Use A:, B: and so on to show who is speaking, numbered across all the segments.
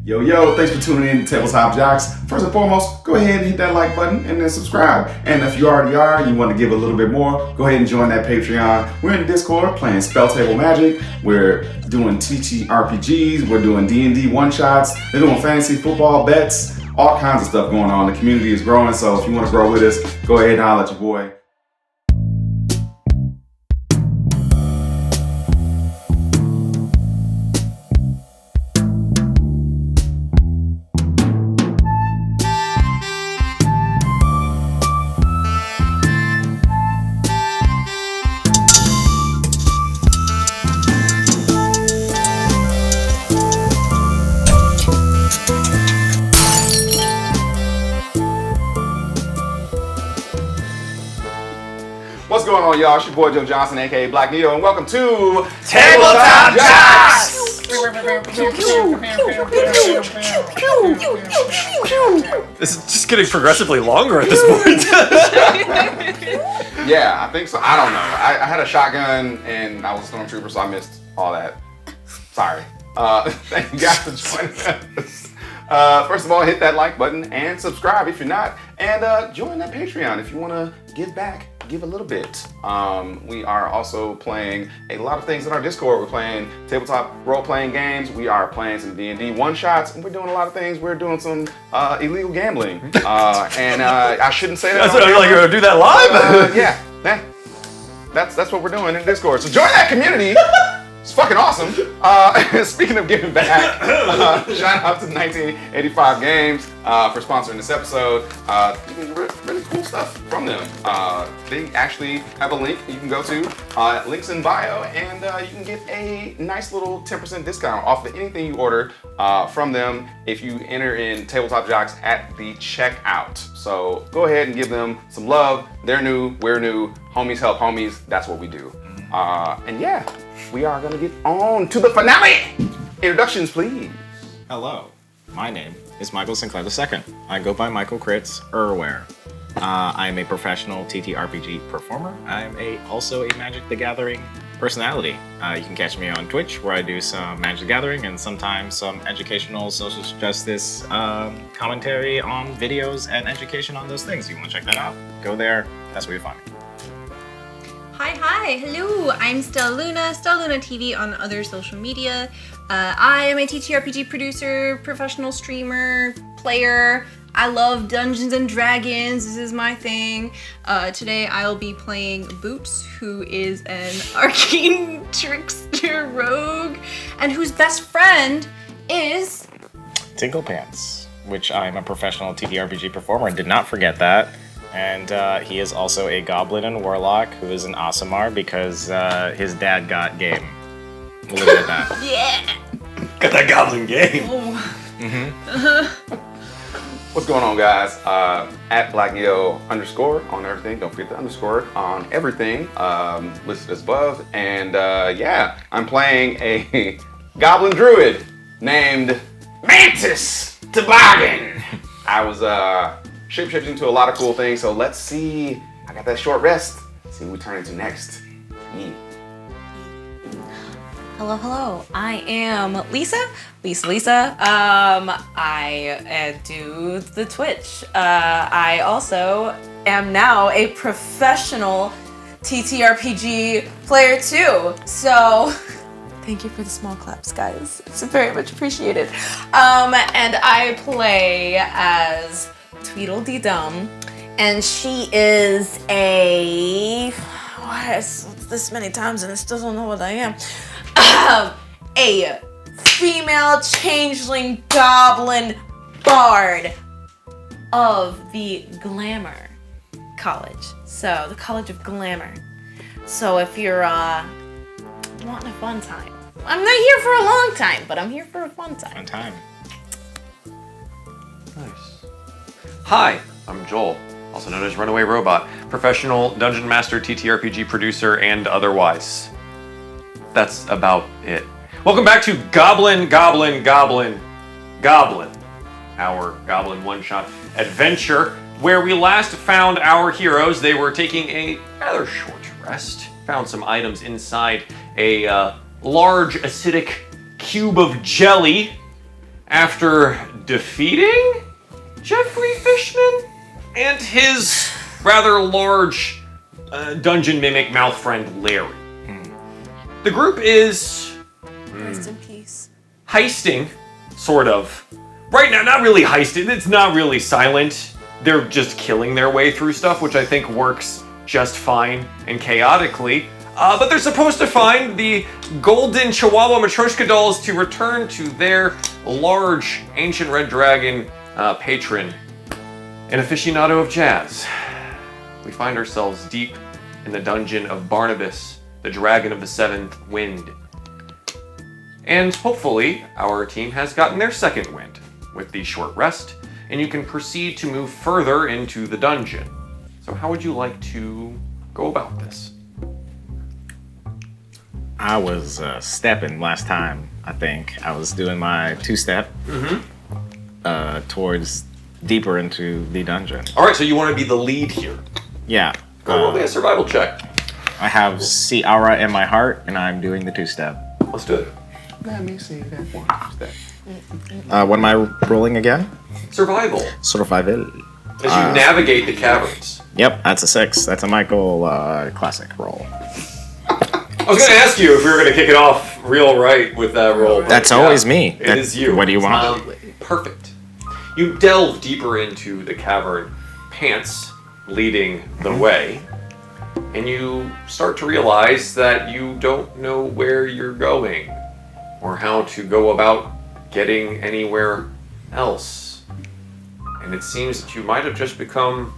A: Yo, thanks for tuning in to Tabletop Jocks. First and foremost, go ahead and hit that like button and then subscribe. And if you already are, you want to give a little bit more, go ahead and join that Patreon. We're in Discord playing Spell Table Magic. We're doing TTRPGs. We're doing D&D one-shots. They're doing fantasy football bets. All kinds of stuff going on. The community is growing, so if you want to grow with us, go ahead and holler at your boy. What's going on, y'all? It's your boy Joe Johnson, aka Blackneto, and welcome to
B: Tabletop Jocks! This is just getting progressively longer at this point.
A: Yeah, I think so. I don't know. I had a shotgun and I was a stormtrooper, so I missed all that. Sorry. Thank you guys for joining us. First of all, hit that like button and subscribe if you're not, and join that Patreon if you want to give back. Give a little bit. We are also playing a lot of things in our Discord. We're playing tabletop role-playing games. We are playing some D&D one-shots, and we're doing a lot of things. We're doing some illegal gambling. And I shouldn't say that.
B: You're like, you're gonna do that live?
A: Yeah. That's what we're doing in Discord. So join that community. It's fucking awesome. Speaking of giving back, shout out to 1985 Games for sponsoring this episode. Really cool stuff from them. They actually have a link you can go to, links in bio, and you can get a nice little 10% discount off of anything you order from them if you enter in Tabletop Jocks at the checkout. So go ahead and give them some love. They're new, we're new, homies help homies, that's what we do. And yeah, we are gonna get on to the finale. Introductions, please.
C: Hello, my name is Michael Sinclair II. I go by Michael Crits Erware. I am a professional TTRPG performer. I am also a Magic the Gathering personality. You can catch me on Twitch, where I do some Magic the Gathering and sometimes some educational social justice commentary on videos and education on those things. You want to check that out? Go there. That's where you find me.
D: Hi, hello, I'm Stella Luna, Stella Luna TV on other social media. I am a TTRPG producer, professional streamer, player. I love Dungeons and Dragons, this is my thing. Today I'll be playing Boots, who is an arcane trickster rogue, and whose best friend is...
C: Tinkle Pants, which I'm a professional TTRPG performer, and did not forget that. And he is also a goblin and warlock who is an Aasimar because his dad got game. We'll leave it at that.
D: Yeah!
B: Got that goblin game.
D: Oh.
A: What's going on, guys? At Blackneto _ on everything. Don't forget the underscore on everything listed as above. And yeah, I'm playing a goblin druid named Mantis Toboggan. I was shape-shifting to a lot of cool things, so let's see. I got that short rest. Let's see what we turn into next. Yeah.
D: Hello. I am Lisa. I do the Twitch. I also am now a professional TTRPG player too. So thank you for the small claps, guys. It's very much appreciated. And I play as Tweedledee-Dum, and she is a... What is this many times and I still don't know what I am? A female changeling goblin bard of the Glamour College. So, the College of Glamour. So if you're wanting a fun time. I'm not here for a long time, but I'm here for a fun time.
C: Fun time.
B: Nice. Hi, I'm Joel, also known as RunawayRobot, professional Dungeon Master, TTRPG producer, and otherwise. That's about it. Welcome back to Goblin, our Goblin one-shot adventure, where we last found our heroes. They were taking a rather short rest, found some items inside a large acidic cube of jelly, after defeating Jeffrey Fishman and his rather large dungeon mimic mouth friend Larry. The group is
D: Rest in peace.
B: heisting, sort of. Right now, not really heisting, it's not really silent. They're just killing their way through stuff, which I think works just fine and chaotically. But they're supposed to find the golden Chihuahua Matryoshka dolls to return to their large ancient red dragon patron, an aficionado of jazz. We find ourselves deep in the dungeon of Barnabus, the dragon of the seventh wind. And hopefully, our team has gotten their second wind with the short rest, and you can proceed to move further into the dungeon. So how would you like to go about this?
C: I was stepping last time, I think. I was doing my two-step towards deeper into the dungeon.
B: All right, so you want to be the lead here.
C: Yeah.
B: Go roll me a survival check.
C: I have See Aura in my heart, and I'm doing the two-step.
B: Let's do it.
A: Let me see that one step.
C: What am I rolling again?
B: Survival.
C: Survival.
B: As you navigate the caverns.
C: Yep, that's a 6. That's a Michael classic roll.
B: I was going to ask you if we were going to kick it off real right with that roll. but
C: That's
B: yeah,
C: always me.
B: It is you.
C: What do you want?
B: Perfect. You delve deeper into the cavern, pants leading the way, and you start to realize that you don't know where you're going or how to go about getting anywhere else. And it seems that you might have just become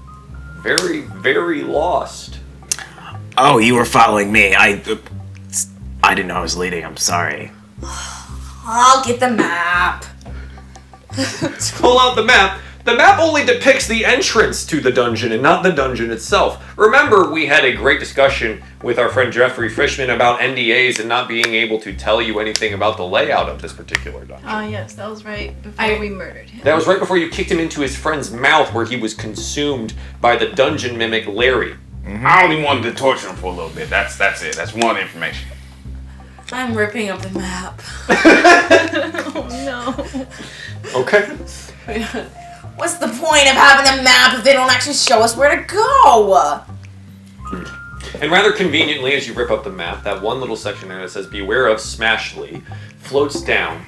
B: very, very lost.
C: Oh, you were following me. I didn't know I was leading. I'm sorry.
D: I'll get the map.
B: Pull out the map. The map only depicts the entrance to the dungeon and not the dungeon itself. Remember, we had a great discussion with our friend Jeffrey Fishman about NDAs and not being able to tell you anything about the layout of this particular dungeon.
E: Yes, that was right before we murdered him.
B: That was right before you kicked him into his friend's mouth where he was consumed by the dungeon mimic Larry.
A: I only wanted to torture him for a little bit. That's it. That's one information.
D: I'm ripping up the map.
E: Oh
B: Okay.
D: What's the point of having a map if they don't actually show us where to go?
B: And rather conveniently, as you rip up the map, that one little section there that says "Beware of Smashly" floats down,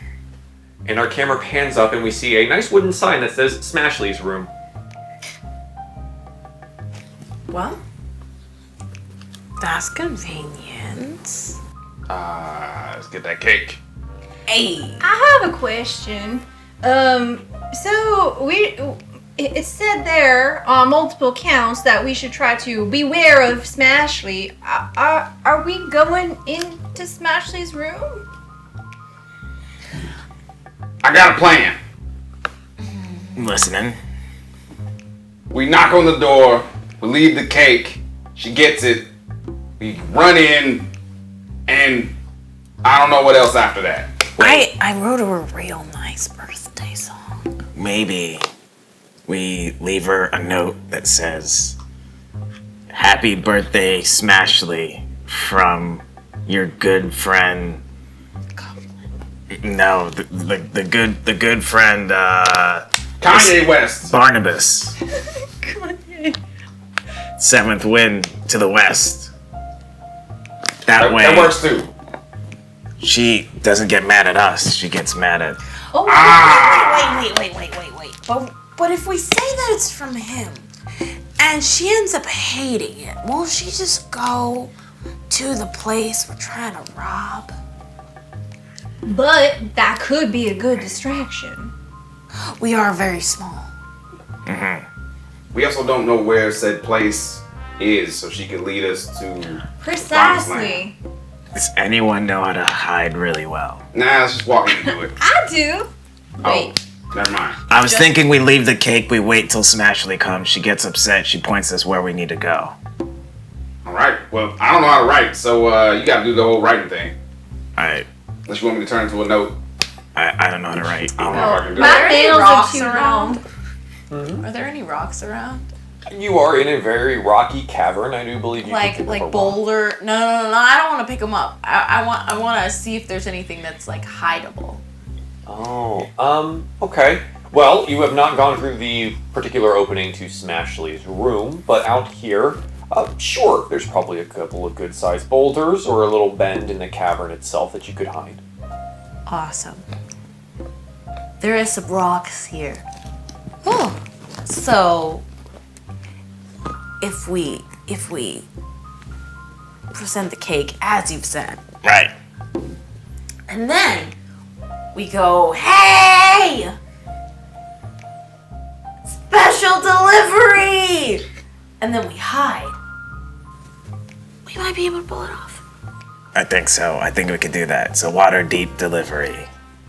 B: and our camera pans up, and we see a nice wooden sign that says "Smashly's room."
D: Well, that's convenient.
A: Let's get that cake.
D: Hey.
E: I have a question. So it said there on multiple counts that we should try to beware of Smashly. Are we going into Smashly's room?
A: I got a plan.
C: Listening.
A: We knock on the door. We leave the cake. She gets it. We run in, and I don't know what else after that.
D: I wrote her a real nice birthday song.
C: Maybe we leave her a note that says, "Happy birthday, Smashly, from your good friend."
D: Goblin.
C: No, the good friend
A: Kanye West.
C: Barnabus. Seventh wind to the west. That way,
A: That works too.
C: she doesn't get mad at us. She gets mad at.
D: Oh, wait. But if we say that it's from him, and she ends up hating it, won't she just go to the place we're trying to rob?
E: But that could be a good distraction.
D: We are very small.
A: We also don't know where said place is, so she could lead us to.
E: Precisely.
C: Does anyone know how to hide really well?
A: Nah, let's just walk into it.
E: I do. Wait.
A: Oh, never mind.
C: I was thinking we leave the cake, we wait till Smashly comes, she gets upset, she points us where we need to go.
A: All right. Well, I don't know how to write, so you got to do the whole writing thing.
C: Alright,
A: Unless you want me to turn into a note.
C: I don't know how to write
A: I don't
C: either.
A: know if I can do
E: My
A: it.
E: nails are
D: rocks
E: too
D: around?
E: long.
D: Are there any rocks around?
B: You are in a very rocky cavern. I do believe you can pick up a
D: Like
B: rock.
D: boulder? No. I don't want to pick them up. I want to see if there's anything that's like hideable.
B: Oh, okay. Well, you have not gone through the particular opening to Smashly's room, but out here, sure, there's probably a couple of good-sized boulders or a little bend in the cavern itself that you could hide.
D: Awesome. There is some rocks here. Oh, so if we present the cake as you've said,
C: Right.
D: and then we go, hey, special delivery, and then we hide, we might be able to pull it off.
C: I think so. I think we could do that. It's a water deep delivery.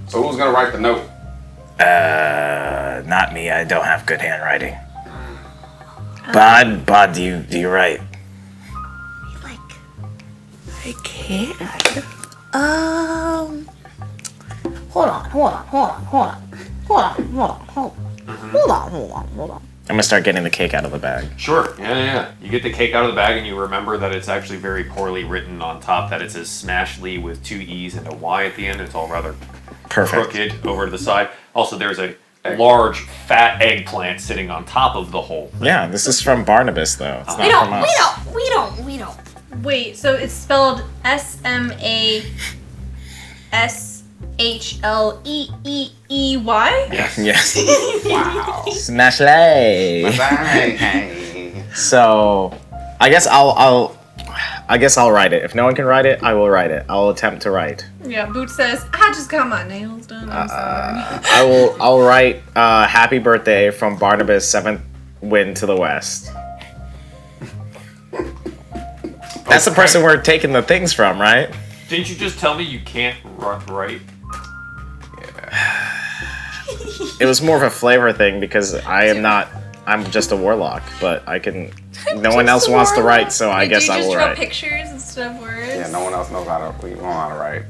A: So who's gonna write the note?
C: Not me. I don't have good handwriting. Bod, do you write?
D: I can. Hold on.
C: I'm gonna start getting the cake out of the bag.
B: Sure, yeah. You get the cake out of the bag and you remember that it's actually very poorly written on top, that it says Smashly with 2 E's and a Y at the end. It's all rather
C: Perfect.
B: crooked over to the side. Also, there's a large, fat eggplant sitting on top of the hole.
C: Yeah, this is from Barnabas though. It's not from us.
D: We don't.
E: Wait, so it's spelled SMASHLEEEY?
C: Yes.
A: Wow.
C: Smashlay.
A: Bye.
C: So, I guess I'll write it. If no one can write it, I will write it. I'll attempt to write.
E: Yeah, Boots says, I just got my nails done. I'm sorry.
C: I'll write happy birthday from Barnabas, 7th wind to the west. That's the person we're taking the things from, right?
B: Didn't you just tell me you can't write?
C: It was more of a flavor thing because I'm just a warlock, but I can, no one else wants to write, so I guess I will
E: Do you just
C: write.
E: draw pictures instead of words?
A: Yeah, no one else knows how to write.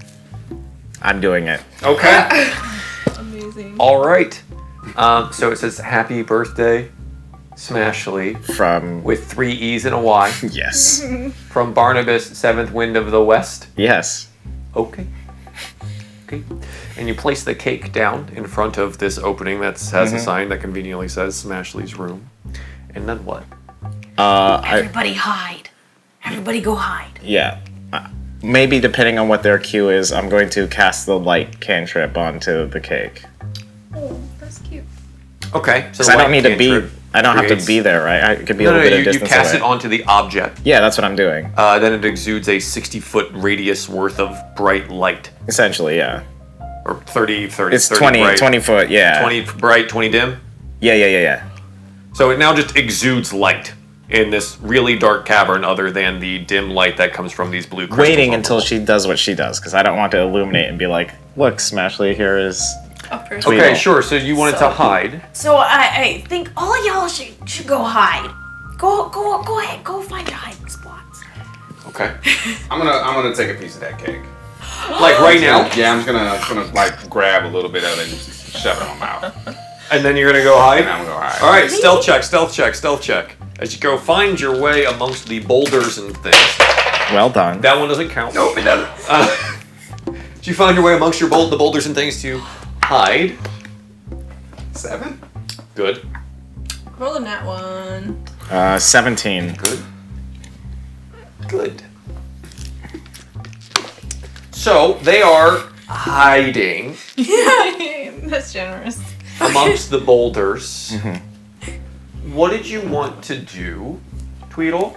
C: I'm doing it.
B: Okay.
E: Amazing.
B: All right. So it says happy birthday, Smashly,
C: From,
B: with 3 E's and a Y,
C: yes.
B: from Barnabas, 7th wind of the west.
C: Yes.
B: Okay. And you place the cake down in front of this opening that has a sign that conveniently says Smashly's room. And then what?
D: Everybody hide. Everybody go hide.
C: Yeah. Maybe depending on what their cue is, I'm going to cast the light cantrip onto the cake.
E: Oh, that's cute.
B: Okay. So
C: Because I don't need to be, I don't have to be there, right? I could be a little bit of
B: you
C: distance
B: cast
C: away.
B: it onto the object.
C: Yeah, that's what I'm doing.
B: Then it exudes a 60-foot radius worth of bright light.
C: Essentially, yeah.
B: Or 30
C: It's
B: 30
C: 20,
B: bright,
C: 20 foot, yeah.
B: 20 bright, 20 dim.
C: Yeah.
B: So it now just exudes light in this really dark cavern other than the dim light that comes from these blue crystals.
C: Waiting
B: on the
C: until
B: wall.
C: she does what she does, because I don't want to illuminate and be like, look, Smashly, here is...
E: A person.
C: Tweedle.
B: Okay, sure. So you wanted to hide.
D: So I think all of y'all should go hide. Go ahead. Go find your hiding spots.
B: Okay.
A: I'm gonna take a piece of that cake.
B: Like right now?
A: Yeah, I'm just gonna like grab a little bit of it and just shove it in my mouth.
B: And then you're gonna go hide?
A: And I'm gonna go hide.
B: All right, stealth check. As you go find your way amongst the boulders and things.
C: Well done.
B: That one doesn't count. Nope, it doesn't. Did you find your way amongst the boulders and things to hide?
A: 7?
B: Good.
E: Rolling that one.
C: 17.
B: Good. So they are hiding
E: That's generous.
B: amongst the boulders. What did you want to do, Tweedle?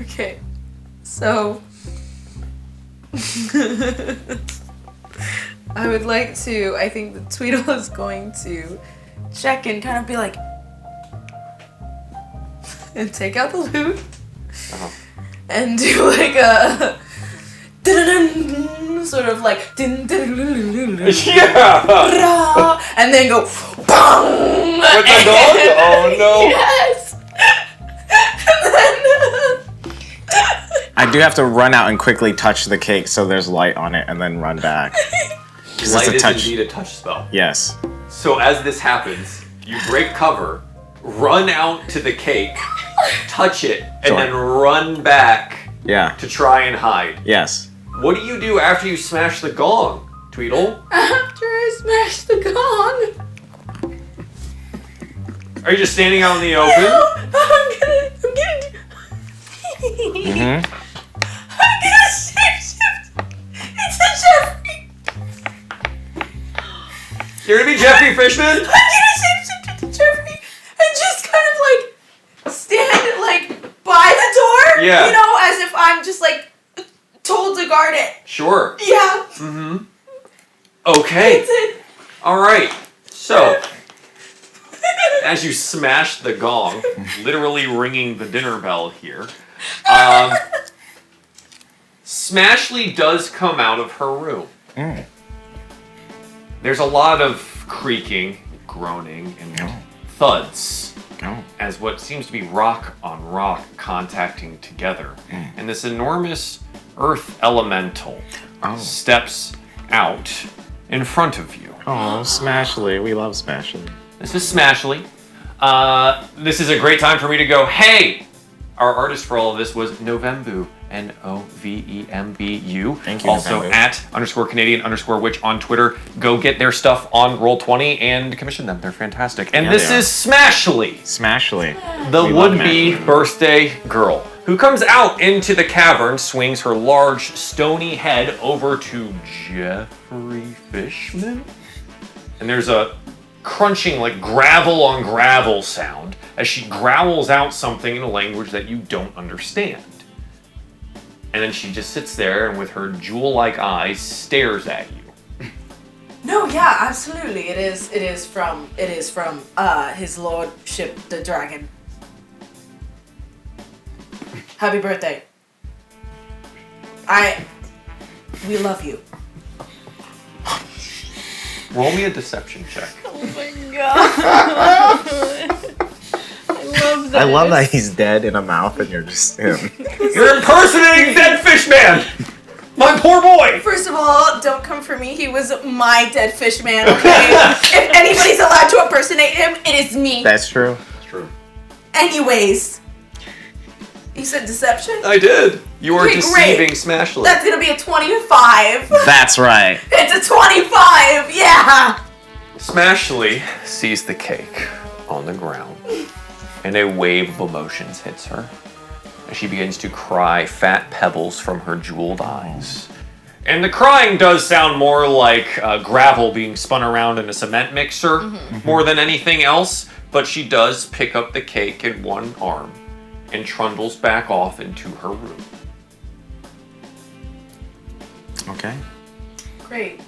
D: Okay. So I would like to, I think the Tweedle is going to check and kind of be like, and take out the loot and do like a sort of like
B: Yeah!
D: and then go bang!
B: With the dog? Oh no.
D: Yes!
C: I do have to run out and quickly touch the cake so there's light on it and then run back. 'Cause
B: Light
C: it's a
B: is
C: touch.
B: indeed a touch spell.
C: Yes.
B: So as this happens, you break cover, run out to the cake, touch it, and
C: Sure.
B: then run back
C: Yeah.
B: to try and hide.
C: Yes.
B: What do you do after you smash the gong, Tweedle?
D: After I smash the gong,
B: Are you just standing out in the open?
D: I'm gonna shapeshift into Jeffrey.
B: You're gonna be Jeffrey Fishman?
D: I'm gonna shapeshift into Jeffrey and just kind of like stand like by the door.
B: Yeah.
D: You know, as if I'm just like told to guard it.
B: Sure.
D: Yeah.
B: Okay.
D: That's it.
B: All right. So, as you smash the gong, literally ringing the dinner bell here, Smashly does come out of her room. There's a lot of creaking, groaning, and thuds as what seems to be rock on rock contacting together. And this enormous earth elemental steps out in front of you.
C: Oh, Smashly. We love Smashly.
B: This is Smashly. This is a great time for me to go, hey! Our artist for all of this was Novembu, Novembu.
C: Thank you,
B: Also
C: Novembu.
B: at _Canadian_witch on Twitter. Go get their stuff on Roll20 and commission them. They're fantastic. And
C: Yeah,
B: this
C: they are.
B: is Smashly,
C: Smashly.
B: the
C: We love
B: would-be
C: Smashly.
B: birthday girl, who comes out into the cavern, swings her large stony head over to Jeffrey Fishman. And there's a crunching, like gravel on gravel sound as she growls out something in a language that you don't understand. And then she just sits there and with her jewel-like eyes stares at you.
D: No, yeah, absolutely. It is from his lordship the dragon. Happy birthday. We love you.
B: Roll me a deception check.
E: Oh my god. I love that.
C: I love that he's dead in a mouth and you're just him.
B: You're impersonating dead fish man! My poor boy!
D: First of all, don't come for me. He was my dead fish man, okay? If anybody's allowed to impersonate him, it is me.
C: That's true.
A: That's true.
D: Anyways. You said deception?
B: I did. You are
D: Okay,
B: deceiving
D: great.
B: Smashly.
D: That's gonna be a 25.
C: That's right.
D: It's a 25, yeah!
B: Smashly sees the cake on the ground, and a wave of emotions hits her as she begins to cry fat pebbles from her jeweled eyes. And the crying does sound more like gravel being spun around in a cement mixer more than anything else, but she does pick up the cake in one arm and trundles back off into her room.
C: Okay.
D: Great.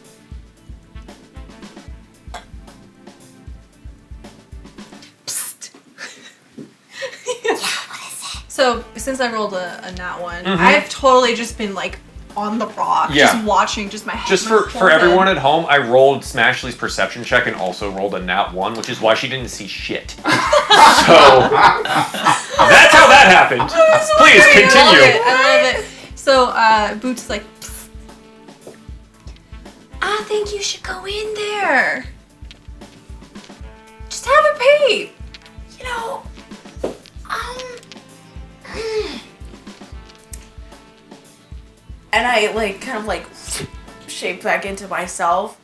E: So since I rolled a nat one, I've totally just been like on the rock,
B: Yeah.
E: just watching, just my head.
B: Just for everyone at home, I rolled Smashly's perception check and also rolled a nat 1, which is why she didn't see shit. So that's how that happened. Please continue.
E: I love it. So Boots is like, I think you should go in there. Just have a peek. You know,
D: And I like kind of like shape back into myself.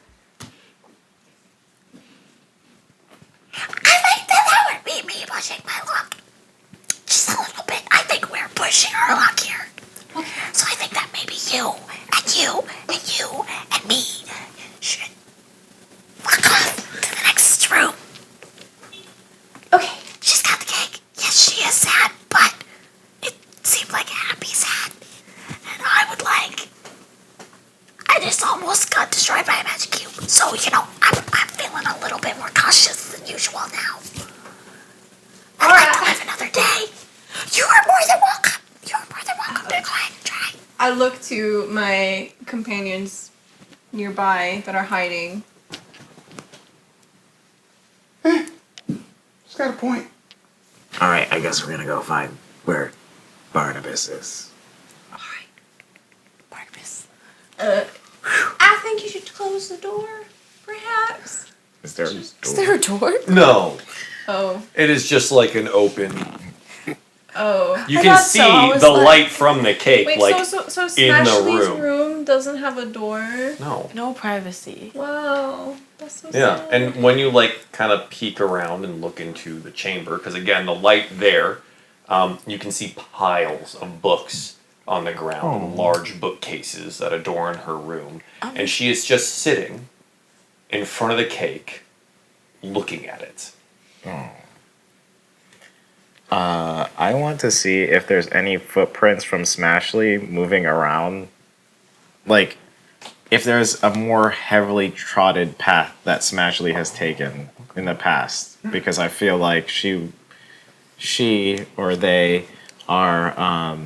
F: I think that would be me pushing my luck. Just a little bit. I think we're pushing our luck here. So I think that maybe you, and you, and you, and me should walk off to the next room.
E: okay.
F: She's got the cake. Yes, she is sad, but it seemed like a happy sad. And I just almost got destroyed by a magic cube. So, you know, I'm feeling a little bit more cautious than usual now. I'd like to live another day. You are more than welcome. You are more than welcome to go ahead and try.
E: I look to my companions nearby that are hiding.
A: She's got a point.
C: All right, I guess we're gonna go find where Barnabus is.
F: Barnabus.
E: I think you should close the door, perhaps.
C: Is there?
D: Is there a door?
B: No,
E: Oh,
B: it is just like an open.
E: oh.
B: You
D: I
B: can
D: thought so.
B: see
D: I was
B: the
D: like-
B: light from the cake,
E: Wait,
B: like
E: so
B: in the
E: Smashly's
B: room.
E: room doesn't have a door.
B: No.
D: No privacy.
E: Wow, that's so
B: Yeah,
E: sad.
B: and when you like kind of peek around and look into the chamber, because again, the light there, you can see piles of books on the ground, large bookcases that adorn her room, and she is just sitting in front of the cake, looking at it.
C: I want to see if there's any footprints from Smashly moving around. Like, if there's a more heavily trotted path that Smashly has taken in the past. Because I feel like she or they are,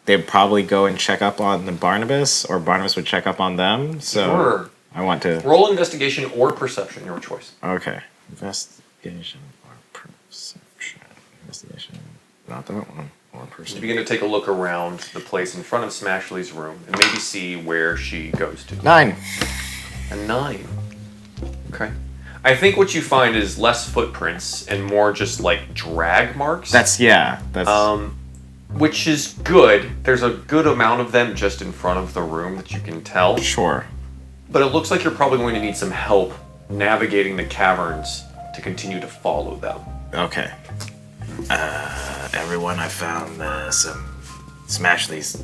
C: they'd probably go and check up on the Barnabas, or Barnabas would check up on them. So
B: Sure.
C: I want to...
B: Roll investigation or perception, your choice.
C: Okay. Investigation or perception. Investigation. Not that one. Or
B: You
C: perception.
B: begin to take a look around the place in front of Smashly's room and maybe see where she goes to.
C: 9.
B: A 9. Okay. I think what you find is less footprints and more just like drag marks.
C: That's...
B: Which is good. There's a good amount of them just in front of the room that you can tell.
C: Sure.
B: But it looks like you're probably going to need some help navigating the caverns to continue to follow them.
C: Okay. Everyone, I found some Smashly's,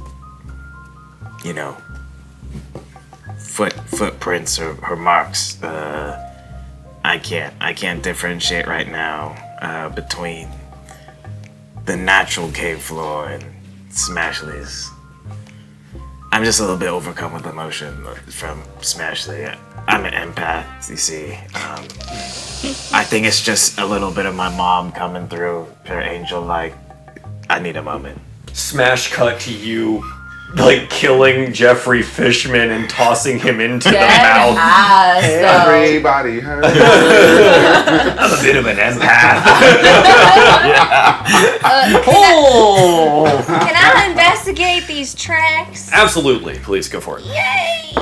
C: footprints or marks. I can't differentiate right now between the natural cave floor and Smashly's. I'm just a little bit overcome with emotion from Smashly. I'm an empath, you see. I think it's just a little bit of my mom coming through, her angel, like, I need a moment.
B: Smash cut to you, like killing Jeffrey Fishman and tossing him into the
D: Dead
B: mouth.
D: ass, though.
A: Everybody heard.
B: I'm a bit of an empath. Oh!
E: Can I investigate these tracks?
B: Absolutely, please go for it.
E: Yay!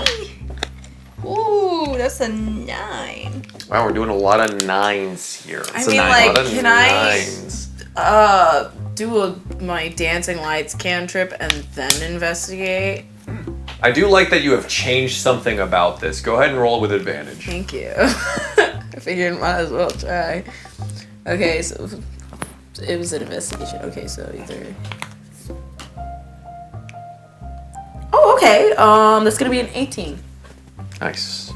E: Ooh, that's a 9.
B: Wow, we're doing a lot of 9s here.
D: I
B: It's a
D: mean,
B: nine.
D: like,
B: A lot of
D: can I-
B: 9s.
D: Do my dancing lights cantrip and then investigate?
B: I do like that you have changed something about this. Go ahead and roll it with advantage.
D: Thank you. I figured might as well try. Okay, so it was an investigation. Okay, so either. Oh, okay. That's gonna be an 18.
B: Nice.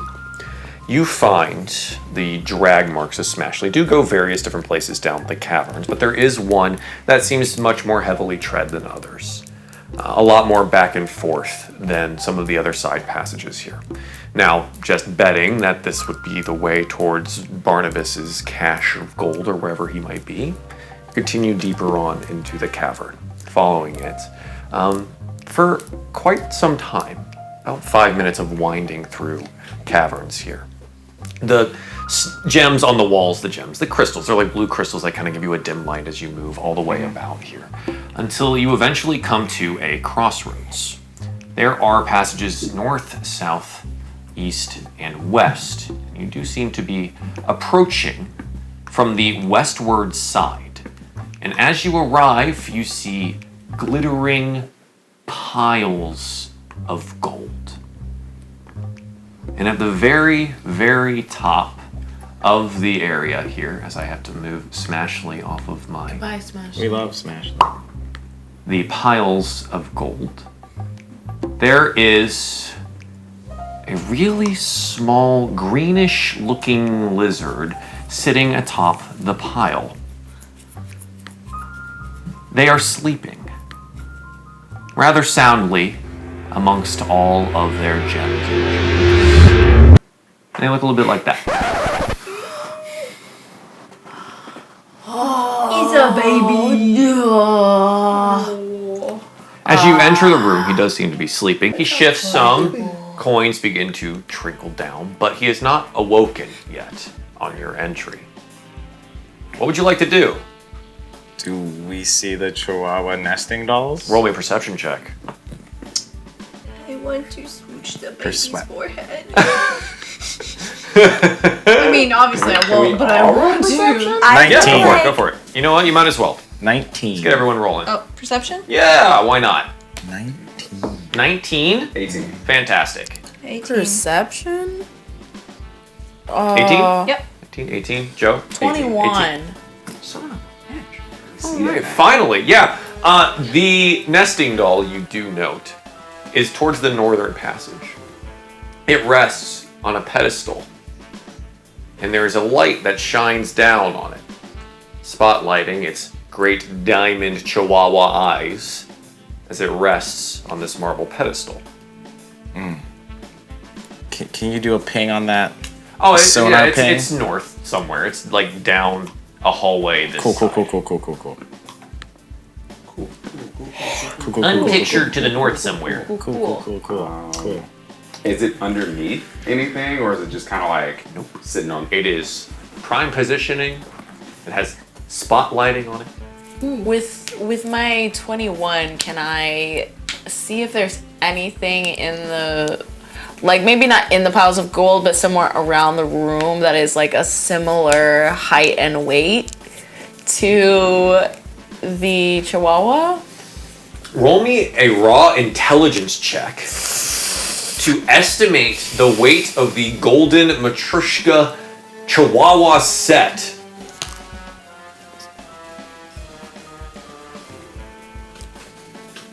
B: You find the drag marks of Smashly do go various different places down the caverns, but there is one that seems much more heavily tread than others. A lot more back and forth than some of the other side passages here. Now, just betting that this would be the way towards Barnabas's cache of gold or wherever he might be, continue deeper on into the cavern, following it for quite some time. About 5 minutes of winding through caverns here. The gems on the walls, the crystals, they're like blue crystals that kind of give you a dim light as you move all the way about here, until you eventually come to a crossroads. There are passages north, south, east, and west. You do seem to be approaching from the westward side. And as you arrive, you see glittering piles of gold. And at the very, very top of the area here, as I have to move Smashly off of my...
D: Bye, Smash.
C: We love Smashly.
B: the piles of gold, there is a really small greenish looking lizard sitting atop the pile. They are sleeping rather soundly amongst all of their gems. They look a little bit like that.
E: He's a baby.
B: As you enter the room, he does seem to be sleeping. He shifts some. Coins begin to trickle down, but he is not awoken yet on your entry. What would you like to do?
C: Do we see the Chihuahua nesting dolls?
B: Roll me a perception check.
E: I want to smooch the baby's
C: sweat.
E: forehead. I mean, obviously I won't, but I want to.
B: Yeah,
C: 19.
B: go for it. You know what? You might as well.
C: 19.
B: Let's get everyone rolling.
E: Oh, perception?
B: Yeah, why not?
C: 19.
B: 19.
A: 18.
B: Fantastic.
E: 18.
D: Perception?
B: 18?
E: Yep.
B: 18. Joe?
D: 21.
B: Son of a bitch.
A: See
B: Alright,
A: that?
B: finally, yeah. The nesting doll, you do note, is towards the northern passage. It rests on a pedestal, and there is a light that shines down on it, spotlighting its great diamond chihuahua eyes as it rests on this marble pedestal.
C: Can you do a ping on that?
B: Oh,
C: Sonar ping?
B: it's north somewhere. It's like down a hallway. This
C: Cool.
B: Unpictured to the north somewhere.
C: Cool.
A: Is it underneath anything, or is it just kind of like sitting on?
B: It is prime positioning. It has spotlighting on it.
D: With my 21, can I see if there's anything in the, like maybe not in the piles of gold, but somewhere around the room that is like a similar height and weight to the Chihuahua?
B: Roll me a raw intelligence check to estimate the weight of the golden Matryoshka Chihuahua set.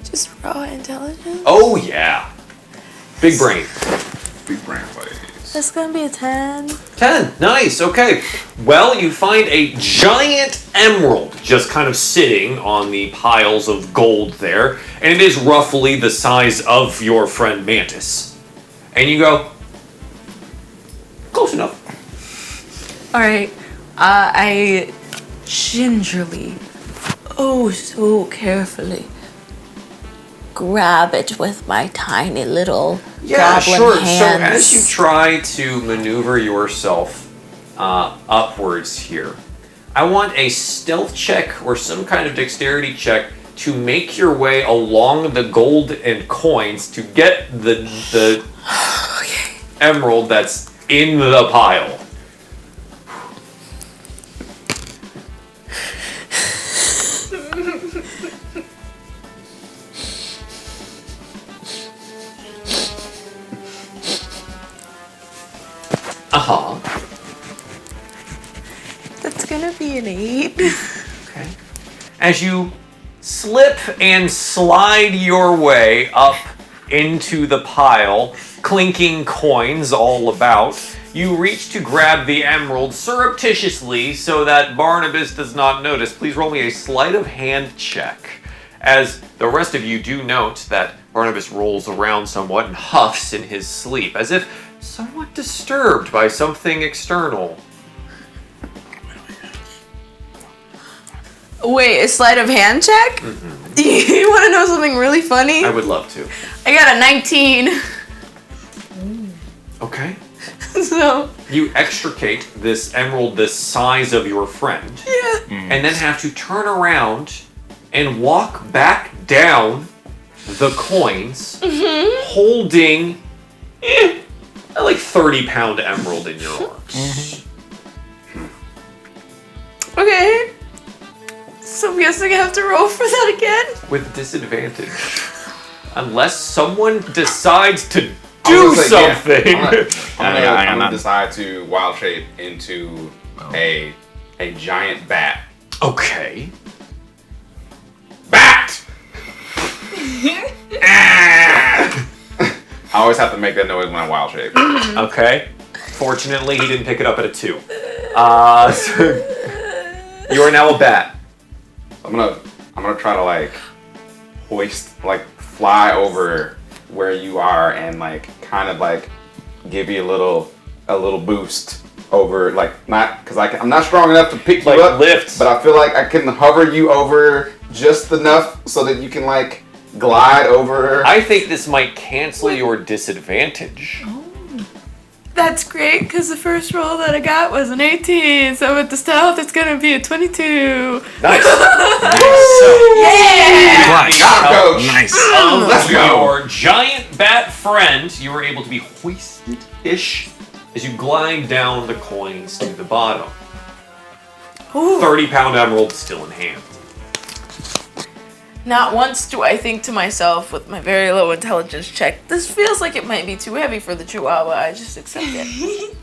D: Just raw intelligence?
B: Oh yeah. Big brain.
A: Big brain plays.
D: That's gonna be a 10.
B: 10. Nice. Okay. Well, you find a giant emerald just kind of sitting on the piles of gold there, and it is roughly the size of your friend Mantis. And you go, close enough.
D: Alright. I gingerly, oh so carefully, grab it with my tiny little goblin hands.
B: So as you try to maneuver yourself upwards here, I want a stealth check or some kind of dexterity check to make your way along the gold and coins to get the emerald that's in the pile. Uh-huh.
D: That's gonna be an 8.
B: Okay. As you slip and slide your way up into the pile, clinking coins all about, you reach to grab the emerald surreptitiously so that Barnabas does not notice. Please roll me a sleight of hand check. As the rest of you do note that Barnabas rolls around somewhat and huffs in his sleep, as if somewhat disturbed by something external.
D: Wait, a sleight of hand check?
B: Mm-hmm.
D: You want to know something really funny?
B: I would love to.
D: I got a 19.
B: Okay.
D: So.
B: You extricate this emerald the size of your friend.
D: Yeah.
B: And then have to turn around and walk back down the coins, holding a like 30-pound emerald in your arms.
D: Okay. So I'm guessing I have to roll for that again?
B: With disadvantage. Unless someone decides to
A: I
B: do
A: was gonna say,
B: something.
A: I'm gonna decide to wild shape into a giant bat.
B: Okay.
A: Bat! Ah! I always have to make that noise when I wild shape.
B: Okay. Fortunately, he didn't pick it up at a 2. So you are now a bat.
A: I'm gonna try to like hoist, like fly over where you are and like kind of like give you a little boost over, like not because I'm not strong enough to pick
B: Like
A: you up,
B: lift.
A: but I feel like I can hover you over just enough so that you can like glide over.
B: I think this might cancel your disadvantage.
D: That's great, because the first roll that I got was an 18. So with the stealth, it's going to be a 22.
B: Nice.
D: Yeah!
A: Got him, coach.
C: Nice.
A: Let's go.
B: Your giant bat friend, you were able to be hoisted-ish as you glide down the coins to the bottom.
D: Ooh.
B: 30-pound emerald still in hand.
D: Not once do I think to myself with my very low intelligence check, this feels like it might be too heavy for the Chihuahua. I just accept it.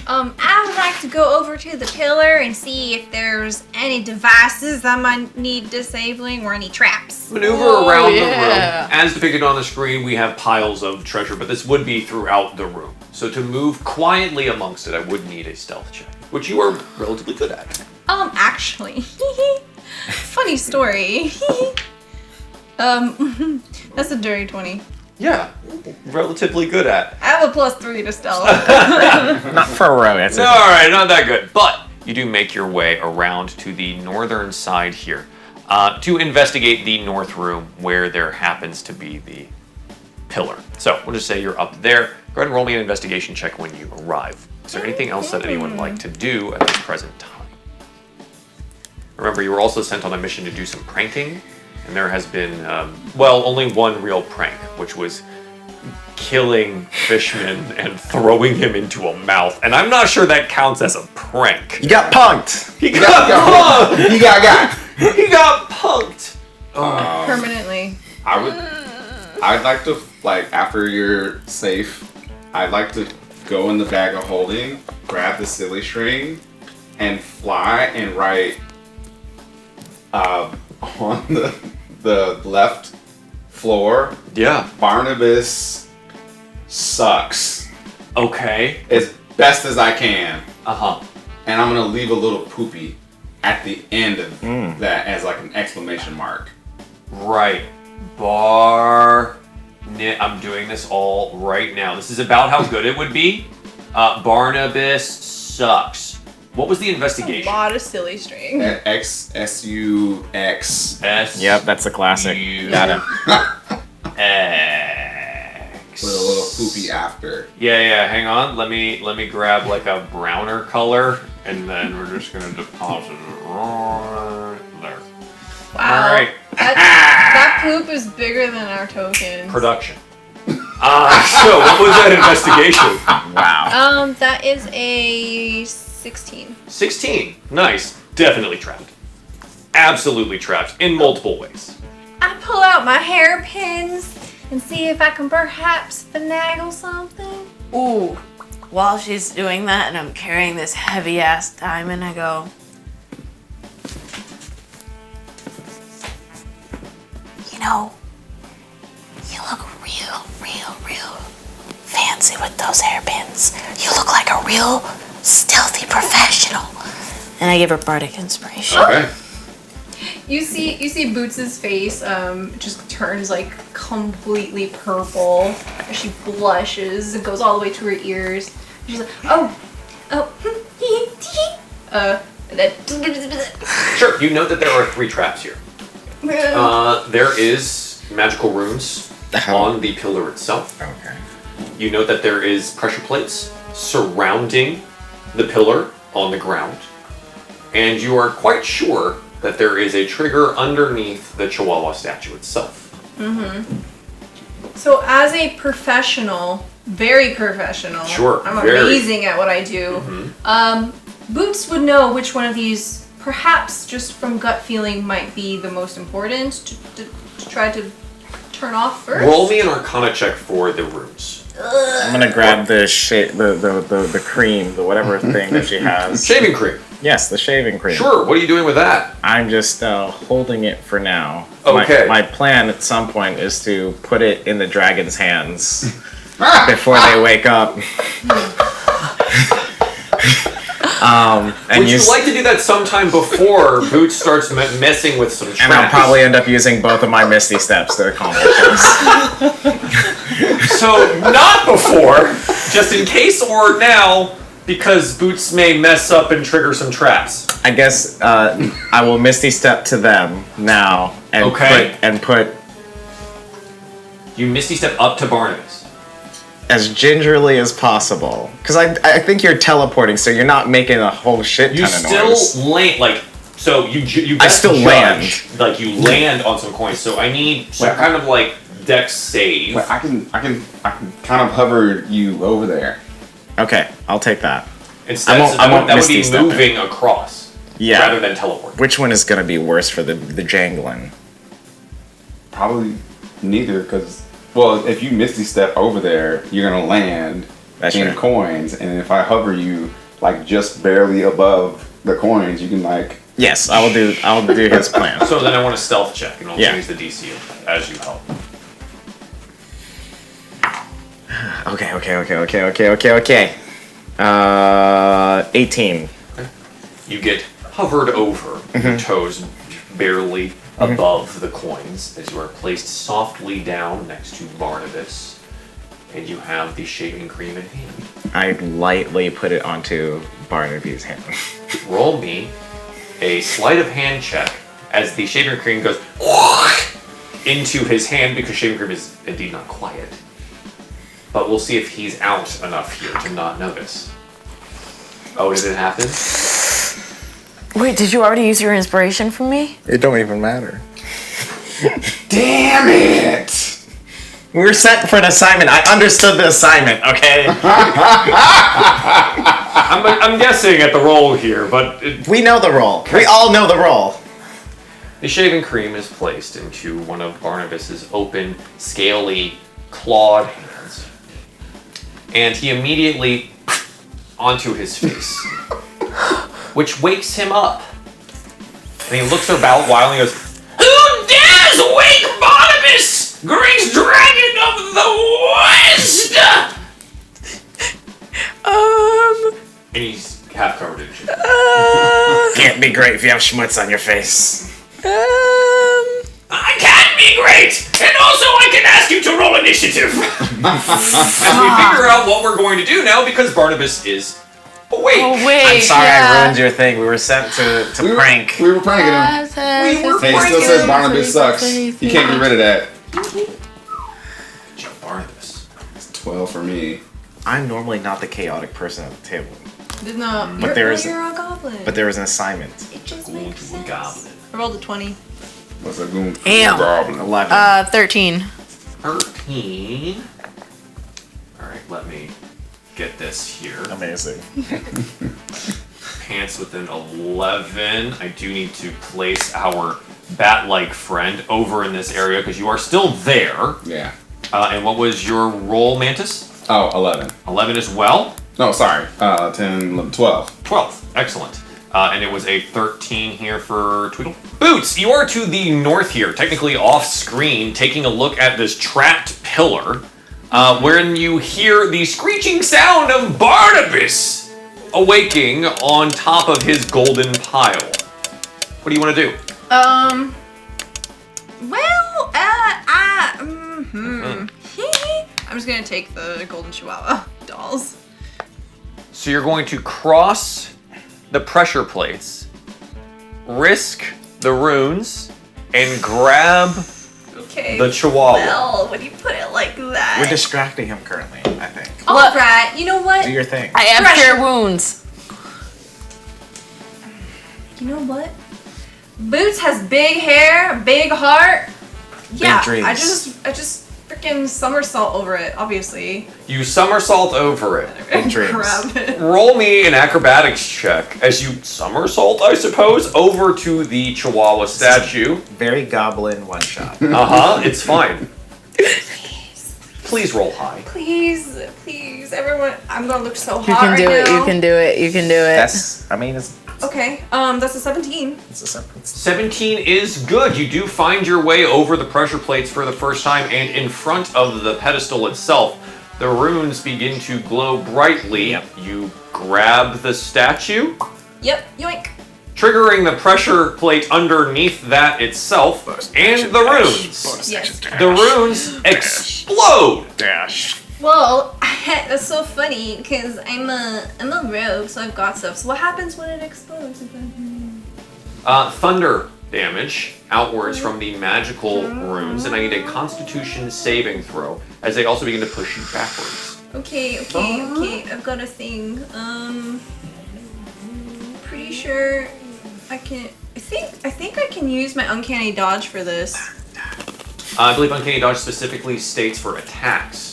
E: I would like to go over to the pillar and see if there's any devices that might need disabling or any traps.
B: Maneuver around the room. As depicted on the screen, we have piles of treasure, but this would be throughout the room. So to move quietly amongst it, I would need a stealth check, which you are relatively good at.
E: Actually, funny story. That's a dirty 20.
B: Yeah, relatively good at.
E: I have a +3 to stealth.
C: Not for a row. That's
B: No, all right, not that good. But you do make your way around to the northern side here to investigate the north room where there happens to be the pillar. So we'll just say you're up there. Go ahead and roll me an investigation check when you arrive. Is there anything else that anyone would like to do at this present time? Remember, you were also sent on a mission to do some pranking, and there has been, only one real prank, which was killing Fishman and throwing him into a mouth. And I'm not sure that counts as a prank.
C: You got punked.
B: He got punked!
A: You got.
B: He got punked!
E: Permanently.
A: I'd like to, like, after you're safe, I'd like to go in the bag of holding, grab the silly string, and fly and write on the left floor,
B: Yeah.
A: Barnabus sucks.
B: Okay.
A: As best as I can.
B: Uh-huh.
A: And I'm gonna leave a little poopy at the end of that as like an exclamation mark.
B: Right. I'm doing this all right now. This is about how good it would be. Barnabus sucks. What was the
E: A
B: investigation?
E: lot of silly string.
A: XSUX.
C: Yep, that's a classic. Got him.
B: X.
A: With a little poopy after.
B: Yeah. Hang on. Let me grab like a browner color, and then we're just gonna deposit it right there.
E: Wow.
B: All right.
E: That poop is bigger than our tokens.
B: Production. So what was that investigation?
C: Wow.
E: That is a 16.
B: 16. Nice. Definitely trapped. Absolutely trapped in multiple ways.
E: I pull out my hairpins and see if I can perhaps finagle something.
D: Ooh. While she's doing that and I'm carrying this heavy ass diamond, I go,
F: You know, you look real fancy with those hairpins. You look like a real stealthy professional.
D: and I give her bardic inspiration.
A: Okay.
E: You see Boots' face just turns like completely purple. She blushes and goes all the way to her ears. She's like,
B: Sure. You note that there are 3 traps here. There is magical runes on the pillar itself.
C: Okay.
B: You note that there is pressure plates surrounding the pillar on the ground. And you are quite sure that there is a trigger underneath the Chihuahua statue itself.
E: So as a professional, very professional,
B: Sure,
E: I'm
B: very.
E: amazing at what I do. Boots would know which one of these, perhaps just from gut feeling, might be the most important to try to turn off first.
B: Roll me an Arcana check for the runes.
C: I'm gonna grab the the cream, the whatever thing that she has.
B: Shaving cream.
C: Yes, the shaving cream.
B: Sure. What are you doing with that?
C: I'm just holding it for now.
B: Okay.
C: My plan at some point is to put it in the dragon's hands before they wake up.
B: Would you like to do that sometime before Boots starts messing with some traps?
C: And I'll probably end up using both of my Misty Steps to accomplish this.
B: So, not before, just in case, or now, because Boots may mess up and trigger some traps.
C: I guess I will Misty Step to them now and
B: Okay.
C: put
B: You Misty Step up to Barnabas.
C: as gingerly as possible. Because I think you're teleporting, so you're not making a whole shit ton
B: You
C: of
B: still
C: noise.
B: land, like, so you
C: I still land.
B: Like, you land on some coins, so I need some
A: Wait,
B: kind of, like, dex save.
A: But I can kind of hover you over there.
C: Okay, I'll take that.
B: Instead,
C: I won't-
B: so
C: I
B: that,
C: won't
B: that would be
C: Misty Step it.
B: moving across
C: Yeah.
B: rather than teleporting.
C: Which one is going to be worse for the jangling?
A: Probably neither, because, well, if you Misty Step over there, you're going to land in coins, and if I hover you, like, just barely above the coins, you can, like...
C: Yes, I'll do his plan.
B: So then I want a stealth check, and I'll change the DC as you help.
C: Okay. 18.
B: You get hovered over, your toes barely above the coins, as you are placed softly down next to Barnabas, and you have the shaving cream in hand.
C: I lightly put it onto Barnaby's hand.
B: Roll me a sleight of hand check as the shaving cream goes into his hand, because shaving cream is indeed not quiet. But we'll see if he's out enough here to not notice. Oh, did it happen?
D: Wait, did you already use your inspiration from me?
C: It don't even matter.
A: Damn it!
C: We were sent for an assignment. I understood the assignment, okay?
B: I'm guessing at the roll here, but...
C: We know the role. We all know the role.
B: The shaving cream is placed into one of Barnabas's open, scaly, clawed hands. And he immediately onto his face, which wakes him up. And he looks about while and he goes, "Who dares wake Barnabas, great dragon of the West?" And he's half covered in shit.
C: Can't be great if you have schmutz on your face.
B: I can be great! And also I can ask you to roll initiative! As we figure out what we're going to do now, because Barnabas is awake.
D: Oh, wait.
C: I'm sorry I ruined your thing. We were sent to prank.
A: We were pranking him.
B: We were
A: Hey, it still says Barnabas sucks. You can't get rid of that.
B: Good job, Barnabas.
A: It's 12 for me.
C: I'm normally not the chaotic person at the table.
E: No,
C: But
E: you're a goblin.
C: But there was an assignment.
E: It just
B: Going
E: makes
B: to a
E: sense.
B: goblin.
E: I rolled a 20.
A: What's a goon?
D: Damn.
A: Goblin.
C: 11.
D: 13.
B: 13. Alright, let me get this here.
C: Amazing.
B: Pants with an 11. I do need to place our bat-like friend over in this area, because you are still there.
A: Yeah.
B: And what was your roll, Mantis?
A: Oh, 11.
B: 11 as well?
A: No, sorry. 10, 11, 12.
B: 12. Excellent. And it was a 13 here for Tweedle. Boots, you are to the north here, technically off screen, taking a look at this trapped pillar, wherein you hear the screeching sound of Barnabas awaking on top of his golden pile. What do you want to do?
E: I'm just gonna take the golden chihuahua dolls.
B: So you're going to cross the pressure plates, risk the runes, and grab
E: Okay.
B: the chihuahua.
E: Well, when you put it like that.
C: We're distracting him currently, I think.
E: Alright, you know what?
C: Do your thing.
D: I have
E: Pressure.
D: cure wounds.
E: You know what? Boots has big hair, big heart. Yeah,
C: dreams.
E: I just freaking somersault over it, obviously.
B: You somersault over it.
E: And
C: dreams.
E: grab it.
B: Roll me an acrobatics check as you somersault, I suppose, over to the chihuahua statue.
C: Very goblin one shot.
B: It's fine. Please roll high.
E: Please, everyone. I'm gonna look so hot
D: You can do
E: right
D: it.
E: now.
D: You can do it. You can do it.
C: It's
E: Okay, that's a 17.
C: a sentence.
B: 17 is good. You do find your way over the pressure plates for the first time, and in front of the pedestal itself, the runes begin to glow brightly.
C: Yep.
B: You grab the statue,
E: Yep, yoink.
B: triggering the pressure plate underneath that itself, and the runes.
E: Yes.
B: The runes explode.
C: Dash.
E: Well, that's so funny because I'm a rogue, so I've got stuff. So what happens when it explodes?
B: Thunder damage outwards from the magical runes, and I need a Constitution saving throw as they also begin to push you backwards.
E: Okay. I've got a thing. Pretty sure I can. I think I can use my uncanny dodge for this.
B: I believe Uncanny Dodge specifically states for attacks.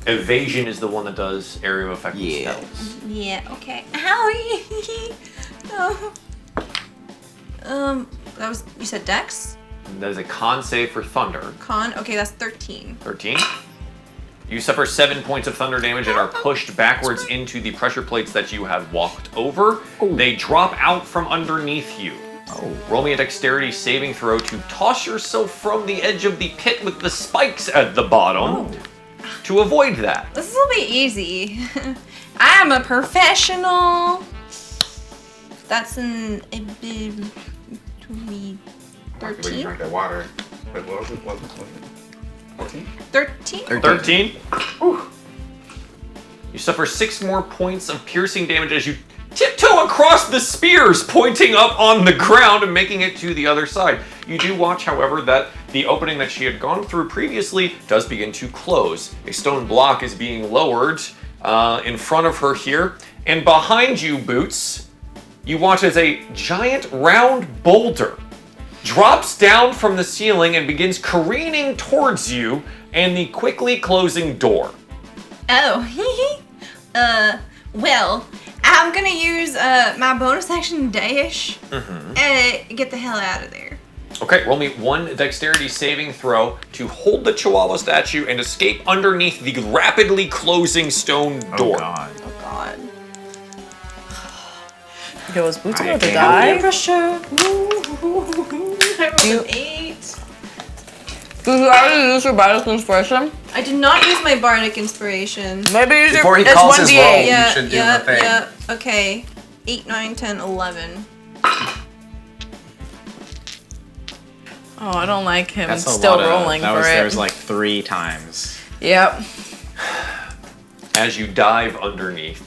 B: Evasion is the one that does area of effect spells.
E: Yeah. Okay. Howie. Oh. That was, you said Dex?
B: That is a con save for thunder.
E: Con. Okay, that's 13.
B: 13. You suffer 7 points of thunder damage and are pushed backwards into the pressure plates that you have walked over. They drop out from underneath you. Roll me a dexterity saving throw to toss yourself from the edge of the pit with the spikes at the bottom to avoid that.
E: This will be easy. I'm a professional. That's an 13.
A: Drink that water. Wait, what was it? 14?
E: 13?
B: 13. You suffer 6 more points of piercing damage as you tiptoe across the spears pointing up on the ground and making it to the other side. You do watch, however, that the opening that she had gone through previously does begin to close. A stone block is being lowered in front of her here. And behind you, Boots, you watch as a giant round boulder drops down from the ceiling and begins careening towards you and the quickly closing door.
E: Oh, well, I'm gonna use my bonus action dash and get the hell out of there.
B: Okay, roll me 1 dexterity saving throw to hold the Chihuahua statue and escape underneath the rapidly closing stone door.
C: God.
E: Oh god.
D: Yo, is Boots
C: I
D: about to
C: can't
D: die?
E: Pressure. I rolled an 8.
D: Did you already use your bardic inspiration?
E: I did not use my bardic inspiration.
D: Maybe use
G: Before he
D: it's
G: calls his
D: 1d8.
G: roll. You
E: Yeah,
G: should do
E: yeah,
G: the thing.
E: yeah. Okay. 8, 9, 10, 11.
D: Oh, I don't like him
C: That's a
D: still
C: lot of,
D: rolling
C: that
D: for
C: was,
D: it.
C: There was like 3 times.
D: Yep.
B: As you dive underneath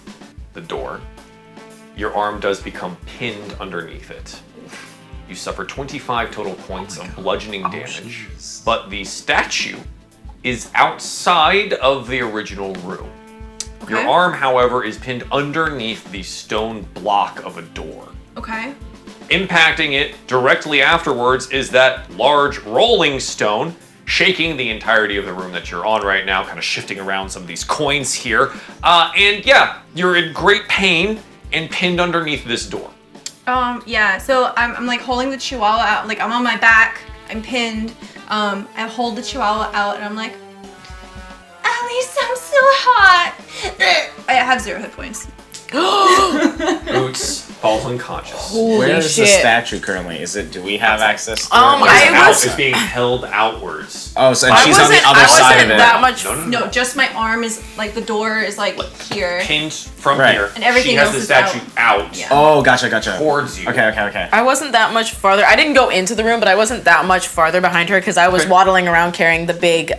B: the door, your arm does become pinned underneath it. You suffer 25 total points of bludgeoning damage, but the statue is outside of the original room. Your
E: Okay.
B: arm, however, is pinned underneath the stone block of a door.
E: Okay.
B: Impacting it directly afterwards is that large rolling stone, shaking the entirety of the room that you're on right now, kind of shifting around some of these coins here. And yeah, you're in great pain and pinned underneath this door.
E: Yeah, so I'm like holding the chihuahua out, like I'm on my back, I'm pinned, I hold the chihuahua out and I'm like, at least I'm so hot. I have 0 hit points.
B: Boots falls unconscious.
C: Where is the
D: shit.
C: statue currently? Do we have access to it?
D: I was-
B: It's being held outwards.
C: Oh, so and
D: I
C: she's on the
D: wasn't-
C: other
D: I
C: side
D: wasn't
C: of it.
D: that much.
E: No, just my arm is like the door is like here.
B: Pinned from
C: Right.
B: here.
E: And everything
B: she has
E: else
B: the
E: is
B: statue
E: out.
B: out
E: Yeah.
C: Oh, gotcha.
B: towards you.
C: Okay.
D: I wasn't that much farther. I didn't go into the room, but I wasn't that much farther behind her because I was
B: Okay.
D: waddling around carrying the big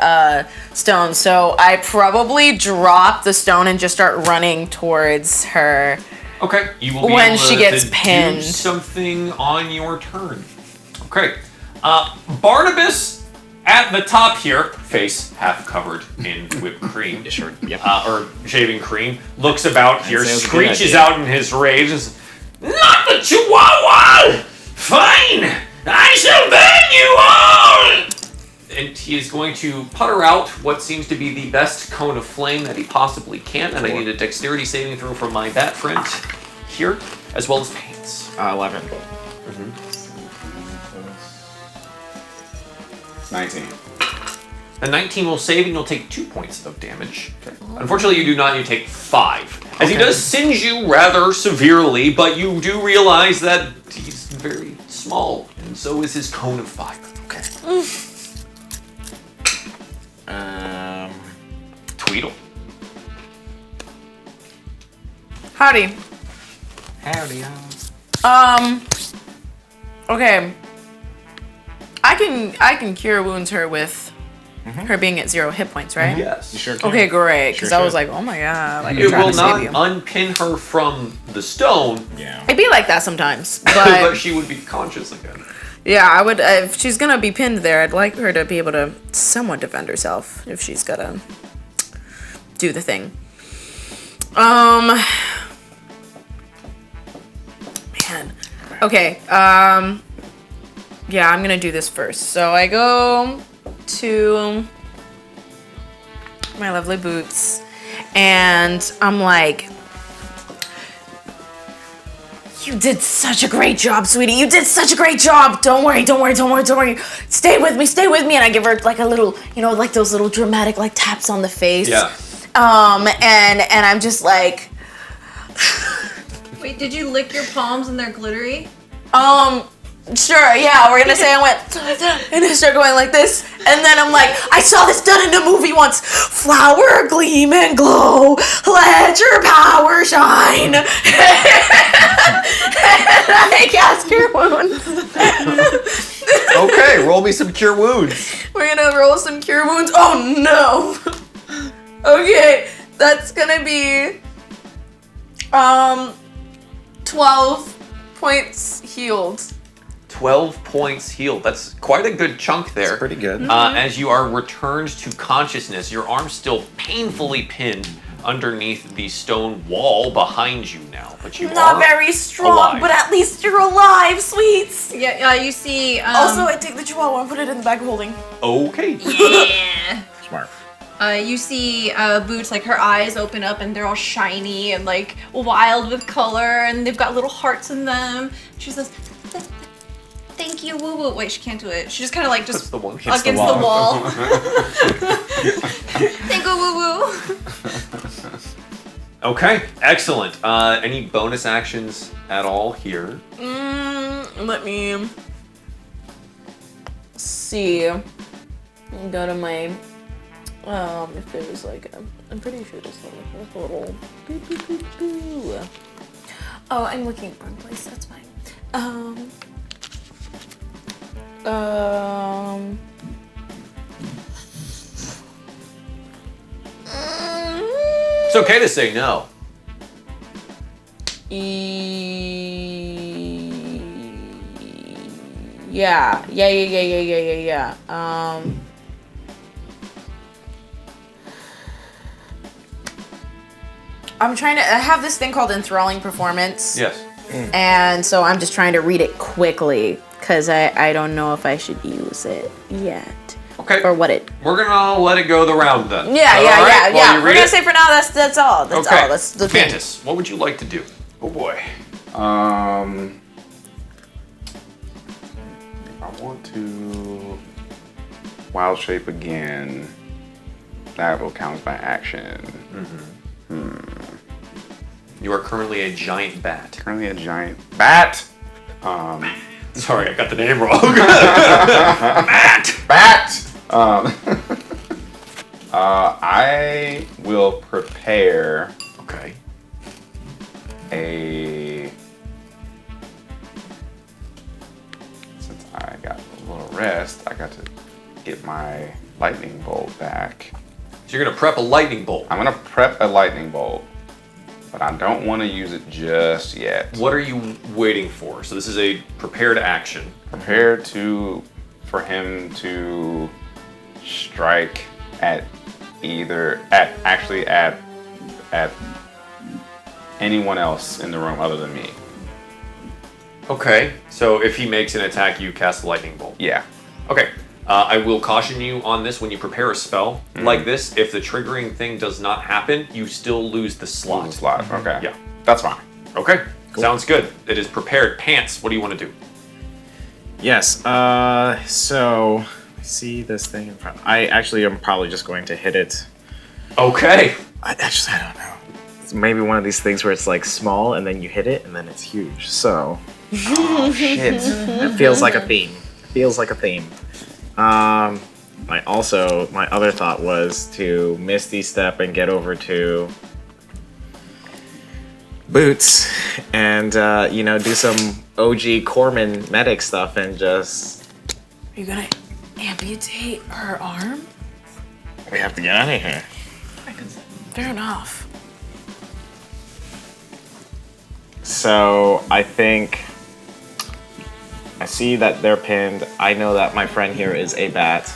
D: stone. So I probably drop the stone and just start running towards her.
B: Okay, you will be
D: When
B: able
D: she
B: to,
D: gets
B: to
D: pinned.
B: do something on your turn. Okay, Barnabas at the top here, face half covered in whipped cream,
C: Sure. Yep.
B: or shaving cream, looks about here,
C: say it was a good
B: screeches
C: idea.
B: out in his rage, and says, "Not the Chihuahua! Fine, I shall burn you all!" And he is going to putter out what seems to be the best cone of flame that he possibly can, and I need a dexterity saving throw from my bat friend here, as well as paints.
C: 11.
A: 19.
B: A 19 will save, and you'll take 2 points of damage. Unfortunately, you do not. You take 5, as he does singe you rather severely, but you do realize that he's very small, and so is his cone of fire.
C: Okay.
B: Tweedle.
D: Howdy.
C: Howdy, y'all.
D: Okay. I can cure wounds her with her being at 0 hit points, right?
B: Yes.
C: You sure can.
D: Okay, great. Because
C: Sure
D: I was
C: should.
D: like, oh my god, like I'm
B: It
D: trying
B: will
D: to
B: not
D: save you.
B: unpin her from the stone,
C: Yeah.
D: It'd be like that sometimes,
B: but
D: but
B: she would be conscious again.
D: yeah, I would. If she's gonna be pinned there, I'd like her to be able to somewhat defend herself if she's gotta do the thing. Man. Okay. Yeah, I'm gonna do this first. So I go to my lovely Boots, and I'm like, You did such a great job, sweetie. You did such a great job. Don't worry. Stay with me. And I give her like a little, like those little dramatic like taps on the face.
B: Yeah.
D: And I'm just like,
E: Wait, did you lick your palms and they're glittery?
D: sure, yeah, we're gonna say I went, and I start going like this, and then I'm like, I saw this done in a movie once. Flower, gleam, and glow, let your power shine. And I cast Cure Wounds.
B: Okay, roll me some cure wounds.
D: We're gonna roll some Cure Wounds. Oh no. Okay, that's gonna be 12 points healed.
B: 12 points healed. That's quite a good chunk there.
C: That's pretty good.
B: As you are returned to consciousness, your arm's still painfully pinned underneath the stone wall behind you now, but you
D: Not
B: are
D: very strong,
B: alive.
D: but at least you're alive, sweets.
E: Yeah, you see.
D: Also, I take the chihuahua and put it in the bag of holding.
B: Okay.
E: Yeah.
C: Smart.
E: You see Boots, like her eyes open up and they're all shiny and like wild with color and they've got little hearts in them. She says, "Thank you, woo woo." Wait, she can't do it. She just kind of like just
B: the one
E: against the wall. Thank you, woo woo.
B: Okay, excellent. Any bonus actions at all here?
D: Let me see. Go to my. If there was like I'm pretty sure there's like a little. Oh, I'm looking at the wrong place. That's fine.
B: It's okay to say no.
D: Yeah. I'm trying to. I have this thing called enthralling performance.
B: Yes.
D: And so I'm just trying to read it quickly because I don't know if I should use it yet.
B: Okay.
D: Or what it.
B: We're gonna let it go the round then.
D: Yeah.
B: All right? While you
D: We're
B: read
D: gonna
B: it?
D: say for now that's all. That's
B: Okay.
D: all. That's the thing.
B: Fantas, what would you like to do? Oh boy.
A: I want to wild shape again. That will count as my action.
B: You are currently a giant bat.
A: Currently a giant bat.
B: Sorry, I got the name wrong.
A: Bat. I will prepare
B: Okay.
A: Since I got a little rest, I got to get my lightning bolt back.
B: So you're gonna prep a lightning bolt.
A: I'm gonna prep a lightning bolt, but I don't want to use it just yet.
B: What are you waiting for? So this is a prepared action.
A: Prepare for him to strike at anyone else in the room other than me.
B: Okay. So if he makes an attack, you cast a lightning bolt.
A: Yeah.
B: Okay. I will caution you on this when you prepare a spell like this. If the triggering thing does not happen, you still lose the slot.
A: Slot. Okay.
B: Yeah.
A: That's fine.
B: Okay. Sounds good. It is prepared. Pants, what do you want to do?
C: Yes. So I see this thing in front. I actually am probably just going to hit it.
B: Okay.
C: I don't know. It's maybe one of these things where it's like small and then you hit it and then it's huge. So. Oh shit. It feels like a theme. My other thought was to Misty Step and get over to Boots and do some OG Corman medic stuff and just.
D: Are you gonna amputate her arm?
C: We have to get out of here.
D: Fair enough.
C: So I think I see that they're pinned. I know that my friend here is a bat.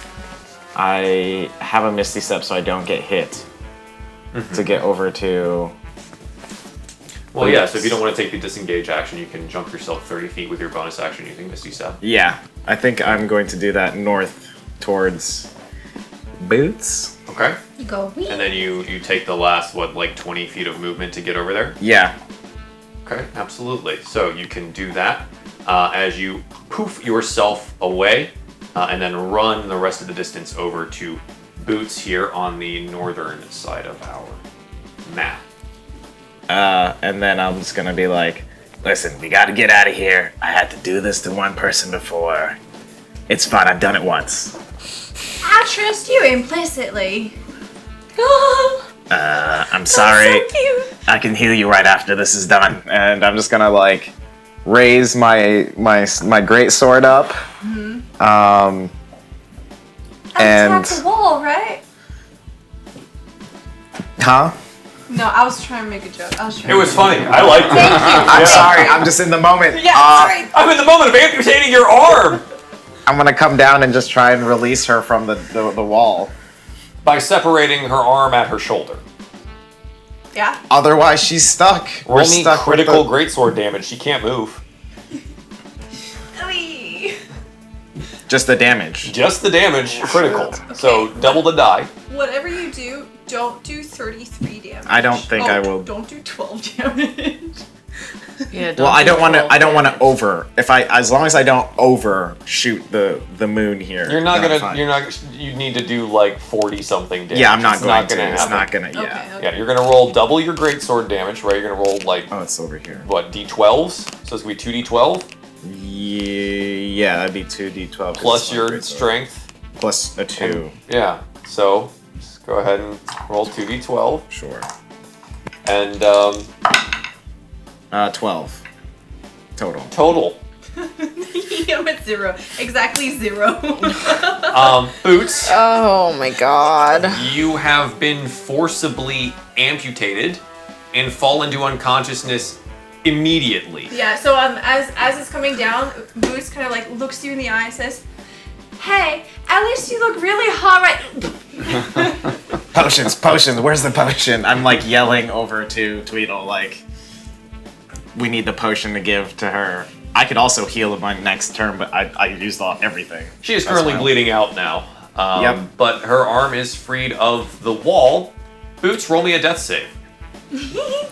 C: I have a Misty Step so I don't get hit to get over to.
B: Well, yeah, so if you don't want to take the disengage action, you can jump yourself 30 feet with your bonus action using Misty Step.
C: Yeah, I think I'm going to do that north towards Boots.
B: Okay.
E: You go. Wee.
B: And then you take the last, 20 feet of movement to get over there?
C: Yeah.
B: Okay, absolutely. So you can do that as you poof yourself away and then run the rest of the distance over to Boots here on the northern side of our map.
C: And then I'm just gonna be like, listen, we gotta get out of here. I had to do this to one person before. It's fine, I've done it once.
E: I trust you implicitly.
C: I'm sorry.
D: So cute.
C: I can heal you right after this is done. And I'm just gonna like raise my great sword up. And
E: Attack the wall, right?
C: huh?
E: No, I was trying to make a joke.
B: It was funny. I liked it.
C: I'm sorry, I'm just in the moment.
E: Yeah, sorry.
B: I'm in the moment of amputating your arm
C: I'm gonna come down and just try and release her from the wall.
B: by separating her arm at her shoulder.
E: Yeah.
C: Otherwise, she's stuck.
B: Roll
C: We're
B: me
C: stuck with
B: critical
C: the-
B: greatsword damage. She can't move.
E: Owie.
C: Just the damage.
B: Just the damage, critical. So double the die.
E: Whatever you do, don't do 33 damage.
C: I don't think I will.
E: Don't do 12 damage.
D: Yeah,
C: Well, I don't want to.
D: 12
C: I don't want to
D: damage.
C: over. As long as I don't overshoot the moon here.
B: You're not
C: then I'm
B: gonna.
C: fine.
B: You're not. You need to do like 40 something damage.
C: Yeah, I'm not
B: It's
C: going to.
B: gonna
C: It's
B: happen.
C: not gonna. Yeah.
E: Okay.
B: Yeah, you're gonna roll double your greatsword damage, right? You're gonna roll like
C: Oh, it's over here.
B: what d12s? So it's gonna be 2d12
C: Yeah, that'd be 2d12
B: plus your strength.
C: plus a 2.
B: Yeah. So just go ahead and roll 2d12
C: Sure.
B: and
C: 12 total.
B: total.
E: I'm at 0. Exactly 0.
B: Boots.
D: Oh my god.
B: You have been forcibly amputated and fall into unconsciousness immediately.
E: Yeah, so as it's coming down, Boots kind of like looks you in the eye and says, "Hey, at least you look really hot right."
C: Potions. Where's the potion? I'm like yelling over to Tweedle like, we need the potion to give to her. I could also heal in my next turn, but I used everything.
B: She is
C: That's
B: currently
C: fine.
B: bleeding out now.
C: Yep.
B: But her arm is freed of the wall. Boots, roll me a death save.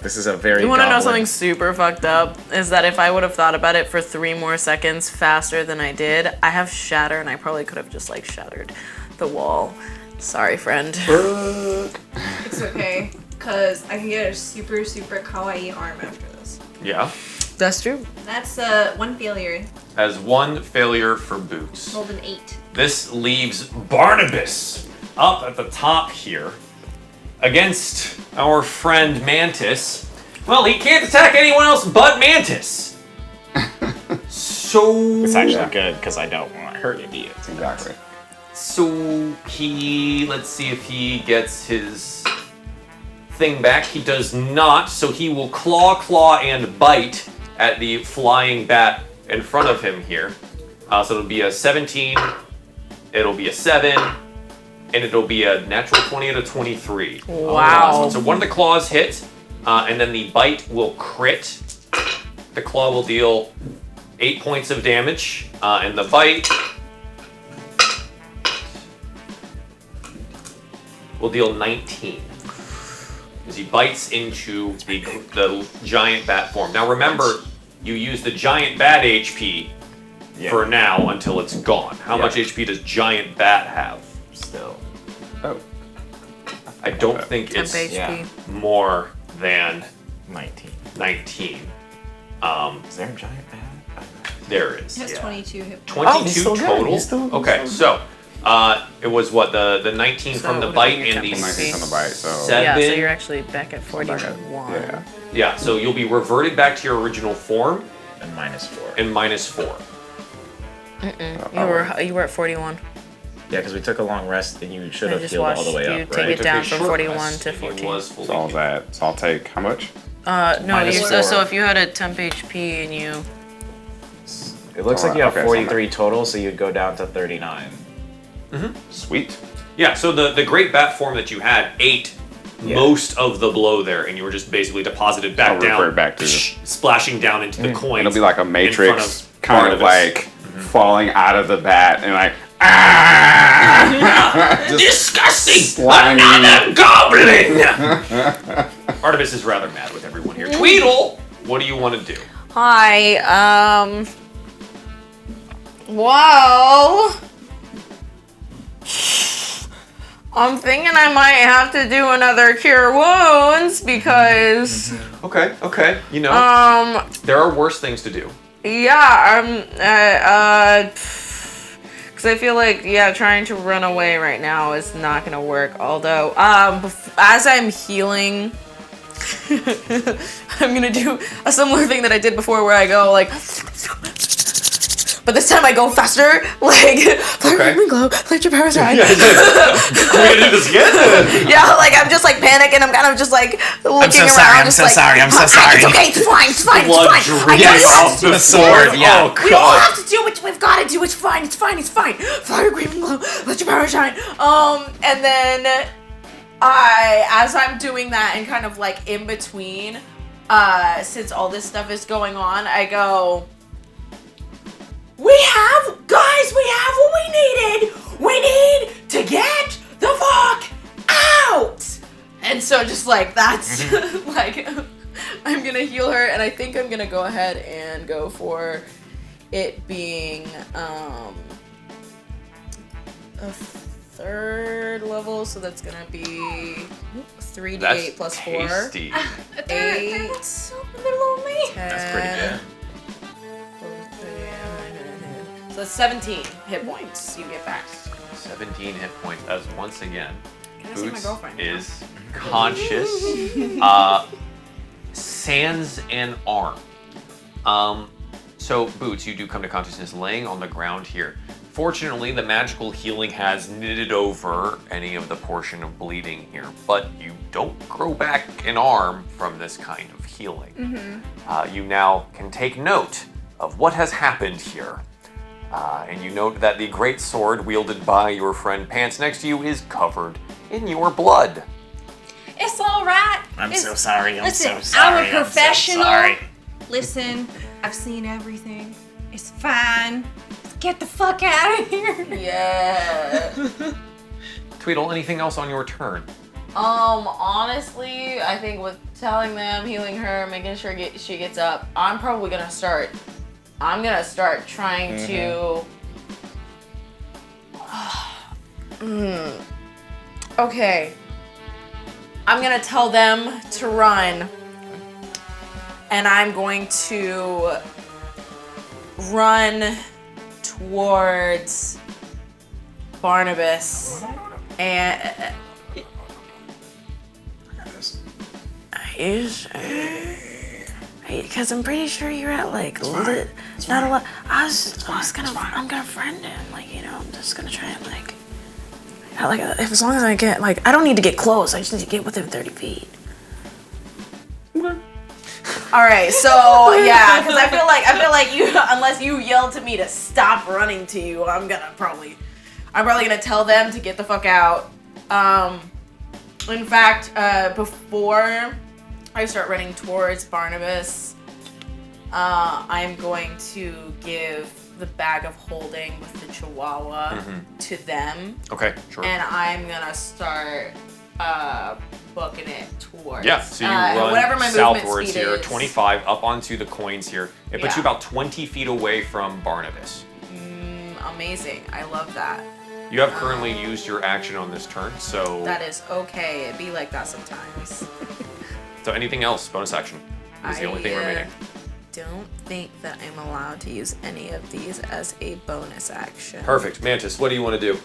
C: This is a very.
D: You want to know
C: goblin-
D: something super fucked up? Is that if I would have thought about it for 3 more seconds faster than I did, I have shatter and I probably could have just like shattered the wall. Sorry, friend.
E: It's okay, because I can get a super, super kawaii arm after this.
B: Yeah.
D: That's true.
E: That's 1 failure.
B: As one failure for Boots.
E: Rolled an 8.
B: This leaves Barnabus up at the top here against our friend Mantis. Well, he can't attack anyone else but Mantis. So
C: It's actually good because I don't want her idiots.
A: Exactly.
B: So let's see if he gets his thing back. He does not, so he will claw, and bite at the flying bat in front of him here. So it'll be a 17, it'll be a 7, and it'll be a natural 20 and a 23.
D: Wow.
B: So one of the claws hit, and then the bite will crit. The claw will deal 8 points of damage, and the bite will deal 19. As he bites into the giant bat form. Now remember, you use the giant bat HP for now until it's gone. How much HP does giant bat have still?
A: Oh.
B: I don't think
D: Temp
B: it's
D: HP.
B: more than
C: 19.
B: 19.
C: Is there a giant bat?
B: There is.
E: It has
B: yeah.
E: 22 hit points.
B: 22
A: he's still good.
B: total?
A: He's still-
B: okay, so it was what, the 19
D: So
B: from the
D: it
B: bite
D: would be
B: and the
A: 19 from the bite, so.
B: 7.
D: Yeah, so you're actually back at 41.
A: Yeah.
B: Yeah, so you'll be reverted back to your original form
C: And -4.
B: and -4.
D: You were at 41.
C: Yeah, because we took a long rest and you should
D: I
C: have
D: just
C: healed all
D: watched
C: the way
D: you
C: up,
D: take
C: right?
D: it down
B: Took a
D: from
B: short
D: 41
B: rest,
D: to
B: and he
D: 14.
B: was fully
A: So all that. So I'll take how much?
D: No,
C: -4.
D: so if you had a temp HP and you...
C: It looks like you have
A: Okay, so
C: 43 total, so you'd go down to 39.
A: Sweet.
B: Yeah, so the great bat form that you had ate most of the blow there, and you were just basically deposited back
A: I'll
B: down,
A: revert back to-
B: splashing down into the coins.
A: It'll be like a
B: in
A: Matrix,
B: front of
A: kind of
B: Barnabas.
A: like falling out of the bat and like, ah! Just
B: Disgusting!
A: slimy.
B: Another goblin! Barnabas is rather mad with everyone here. Tweedle, what do you want to do?
D: Hi, well, I'm thinking I might have to do another cure wounds because,
B: Okay. You know, there are worse things to do.
D: yeah, because I feel like, trying to run away right now is not gonna work. Although, as I'm healing, I'm gonna do a similar thing that I did before where I go like, but this time I go faster, like, glow, light your power side.
B: Are we gonna do this again?
D: Yeah, like I'm just like panicking. I'm kind of just like looking around.
C: I'm so sorry.
F: It's okay. It's fine. It's fine.
B: Blood
F: It's fine.
B: dripping off the sword.
C: Yeah.
B: Oh,
F: We all
B: God.
F: have to do what we've got to do. It's fine. It's fine. It's fine.
D: Fire, gleaming glow, let your power shine. And then as I'm doing that and kind of like in between, since all this stuff is going on, I go, we have what we needed. We need to get the fuck out. And so just like that's like, I'm gonna heal her, and I think I'm gonna go ahead and go for it being a 3rd level, so that's gonna be 3d8
B: That's
D: plus 4.
B: tasty.
D: 8.
E: So little me.
B: That's pretty good.
D: So that's 17 hit points you get back.
B: 17 hit points as once again,
D: Can I see my
B: Boots
D: girlfriend?
B: is conscious, sans an arm. So Boots, you do come to consciousness laying on the ground here. Fortunately, the magical healing has knitted over any of the portion of bleeding here, but you don't grow back an arm from this kind of healing. You now can take note of what has happened here. And you note that the great sword wielded by your friend Pants next to you is covered in your blood.
E: It's all right.
C: I'm so sorry.
E: Listen,
C: I'm so sorry.
E: I'm a professional.
C: I'm so sorry.
E: Listen, I've seen everything. It's fine. Get the fuck out of here.
D: Yeah.
B: Tweedle, anything else on your turn?
D: Honestly, I think with telling them, healing her, making sure she gets up, I'm probably gonna start trying to. Okay. I'm gonna tell them to run, and I'm going to run towards Barnabus, and because I'm pretty sure you're at like not a lot. I'm gonna friend him, like, you know, I'm just gonna try and like as long as I get like, I don't need to get close. I just need to get within 30 feet. All right, so yeah, because I feel like you, unless you yell to me to stop running to you, I'm probably gonna tell them to get the fuck out. In fact, before I start running towards Barnabas, I'm going to give the bag of holding with the chihuahua to them.
B: Okay, sure.
D: And I'm gonna start booking it towards.
B: Yeah, so you run
D: whatever my movement
B: southwards
D: speed
B: here,
D: is.
B: 25 up onto the coins here. It puts you about 20 feet away from Barnabas.
D: Amazing. I love that.
B: You have currently used your action on this turn, so...
D: That is okay. It be like that sometimes.
B: So anything else? Bonus action is the only thing remaining.
D: Don't think that I'm allowed to use any of these as a bonus action.
B: Perfect. Mantis, what do you want to do?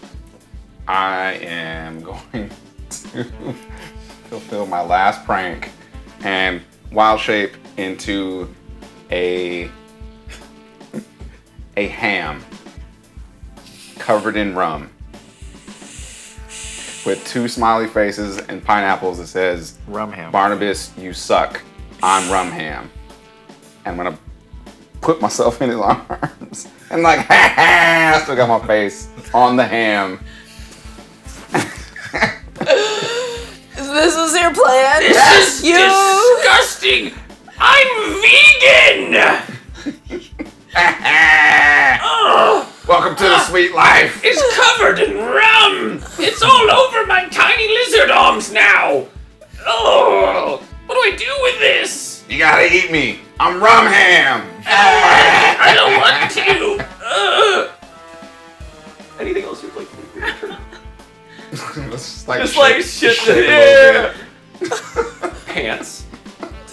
A: I am going to fulfill my last prank and wild shape into a ham covered in rum with 2 smiley faces and pineapples that says,
C: Rum ham.
A: Barnabas, you suck. I'm rum ham. I'm gonna put myself in his arms and like, ha ha, I still got my face on the ham.
D: This was your plan?
B: This is disgusting! I'm vegan!
A: Welcome to the sweet life.
B: It's covered in rum! It's all over my tiny lizard arms now! Oh, what do I do with this?
A: You gotta eat me. I'm rum ham.
B: I don't want to. Anything else you'd like to do?
A: Just
B: shit.
A: a
B: Yeah. Pants.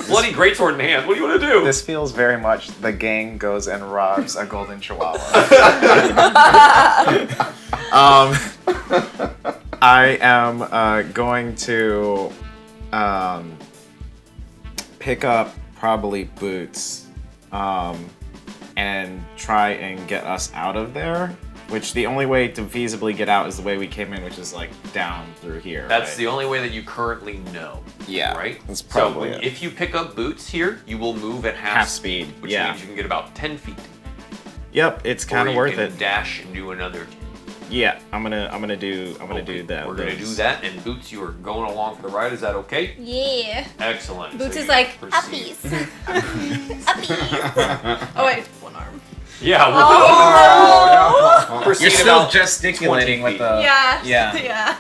B: Bloody greatsword in hand. What do you want to do?
C: This feels very much the gang goes and robs a golden chihuahua. I am going to pick up probably boots and try and get us out of there. Which the only way to feasibly get out is the way we came in, which is like down through here.
B: That's the only way that you currently know.
C: Yeah,
B: Right?
C: that's probably
B: so
C: it.
B: if you pick up boots here, you will move at half
C: Half speed,
B: which
C: yeah.
B: means you can get about 10 feet.
C: Yep, it's kind
B: Or
C: of
B: you
C: worth
B: can
C: it.
B: dash and do another 10.
C: Yeah, I'm gonna do that.
B: We're gonna do that, and Boots, you are going along for the ride. Is that okay?
E: Yeah.
B: Excellent.
E: Boots
B: So
E: is
B: you
E: like,
B: proceed.
E: uppies. Uppies. Oh wait, one arm.
B: Yeah. Proceed
C: You're still
B: about
C: gesticulating
B: 20
C: with the.
E: Yeah.
C: Yeah.
E: Yeah.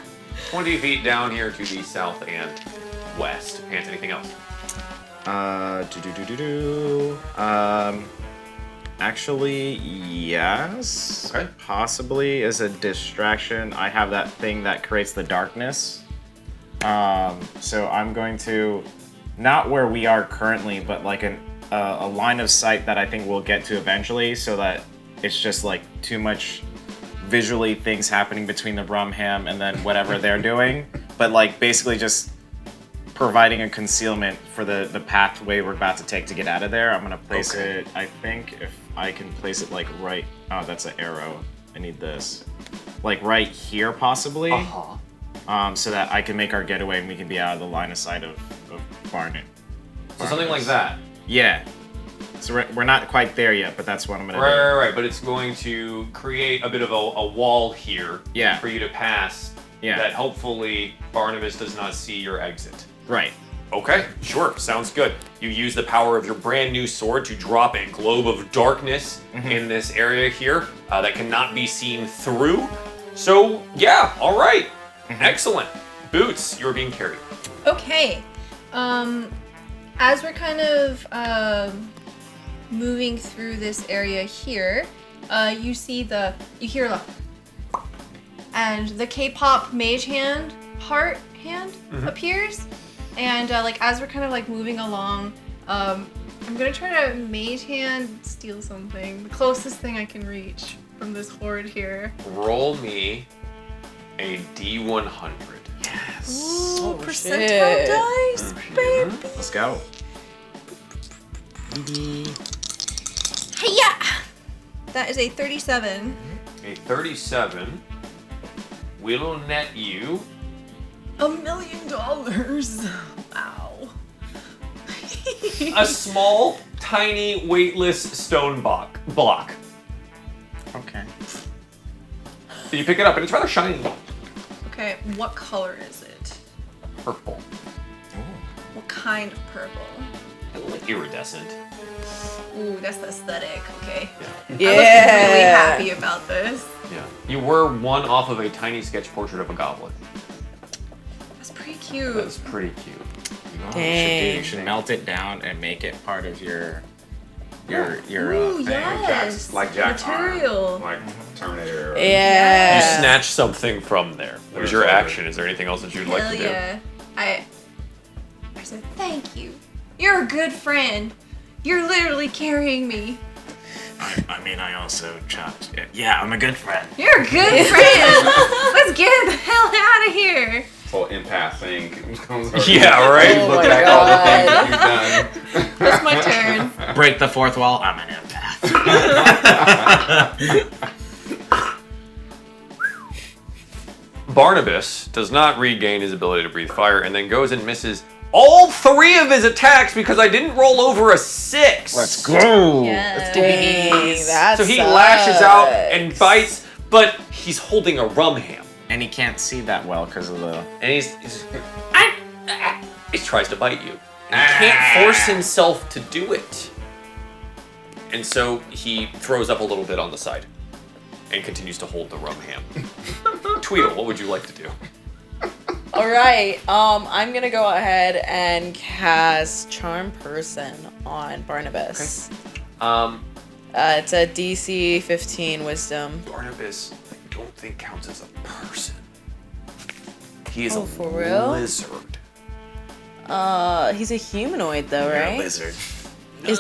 B: 20 feet down here to the south and west. Pants, anything else?
C: Actually, yes.
B: Okay.
C: Possibly as a distraction. I have that thing that creates the darkness. So I'm going to, not where we are currently, but like a line of sight that I think we'll get to eventually, so that it's just like too much visually things happening between the rum ham and then whatever they're doing. But like basically just providing a concealment for the pathway we're about to take to get out of there. I'm gonna place it, I think, if I can place it like right, oh, that's an arrow. I need this. Like right here, possibly. So that I can make our getaway and we can be out of the line of sight of Barnet.
B: So something like that.
C: Yeah. So we're not quite there yet, but that's what I'm gonna do.
B: Right. But it's going to create a bit of a wall here for you to pass that hopefully Barnabas does not see your exit.
C: Right.
B: Okay, sure, sounds good. You use the power of your brand new sword to drop a globe of darkness in this area here that cannot be seen through. So, yeah, all right. Excellent. Boots, you're being carried.
E: Okay. As we're kind of moving through this area here, you hear the, and the K-pop mage hand, heart hand appears, and like as we're kind of like moving along, I'm gonna try to mage hand steal something, the closest thing I can reach from this horde here.
B: Roll me a D100.
C: Yes.
E: Ooh, percentile dice, baby.
C: Let's go.
E: Hey-ya! That is a 37.
B: A 37 will net you
E: $1 million. Wow.
B: a small, tiny, weightless stone block.
C: Okay.
B: So you pick it up, and it's rather shiny.
E: Okay, what color is it?
B: Purple.
E: What kind of purple?
B: Like iridescent.
E: Ooh, that's the aesthetic. Okay.
D: Yeah.
E: I was really happy about this.
B: Yeah. You were one off of a tiny sketch portrait of a goblin.
E: That's pretty cute.
B: That's pretty cute.
C: You should melt it down and make it part of your
E: Ooh,
C: thing.
E: yes.
A: Like Jack's
E: material.
A: arm, like Terminator.
D: Yeah.
B: You snatch something from there. That was your action. Is there anything else that you'd like
E: Hell
B: to do?
E: yeah. I said, thank you. You're a good friend. You're literally carrying me.
C: I mean, I also chopped it. Yeah, I'm a good friend.
E: You're a good friend. Let's get the hell out of here.
A: Whole empath thing comes over.
B: Yeah, right?
A: You look
D: my
A: back all the things that you've done.
E: That's my turn.
C: Break the fourth wall. I'm an empath.
B: Barnabas does not regain his ability to breathe fire and then goes and misses all 3 of his attacks because I didn't roll over a 6.
C: Let's go.
E: Yeah.
D: Dang, that
B: So he
D: sucks.
B: lashes out and bites, but he's holding a rum ham.
C: And he can't see that well because of the.
B: And he tries to bite you. And he can't force himself to do it. And so he throws up a little bit on the side and continues to hold the rum ham. Tweedle, what would you like to do?
D: All right. I'm gonna go ahead and cast Charm Person on Barnabas. It's a DC 15 Wisdom.
B: Barnabas, I don't think counts as a person. He is
D: Oh,
B: a
D: for real?
B: lizard.
D: He's a humanoid though, right?
C: Lizard.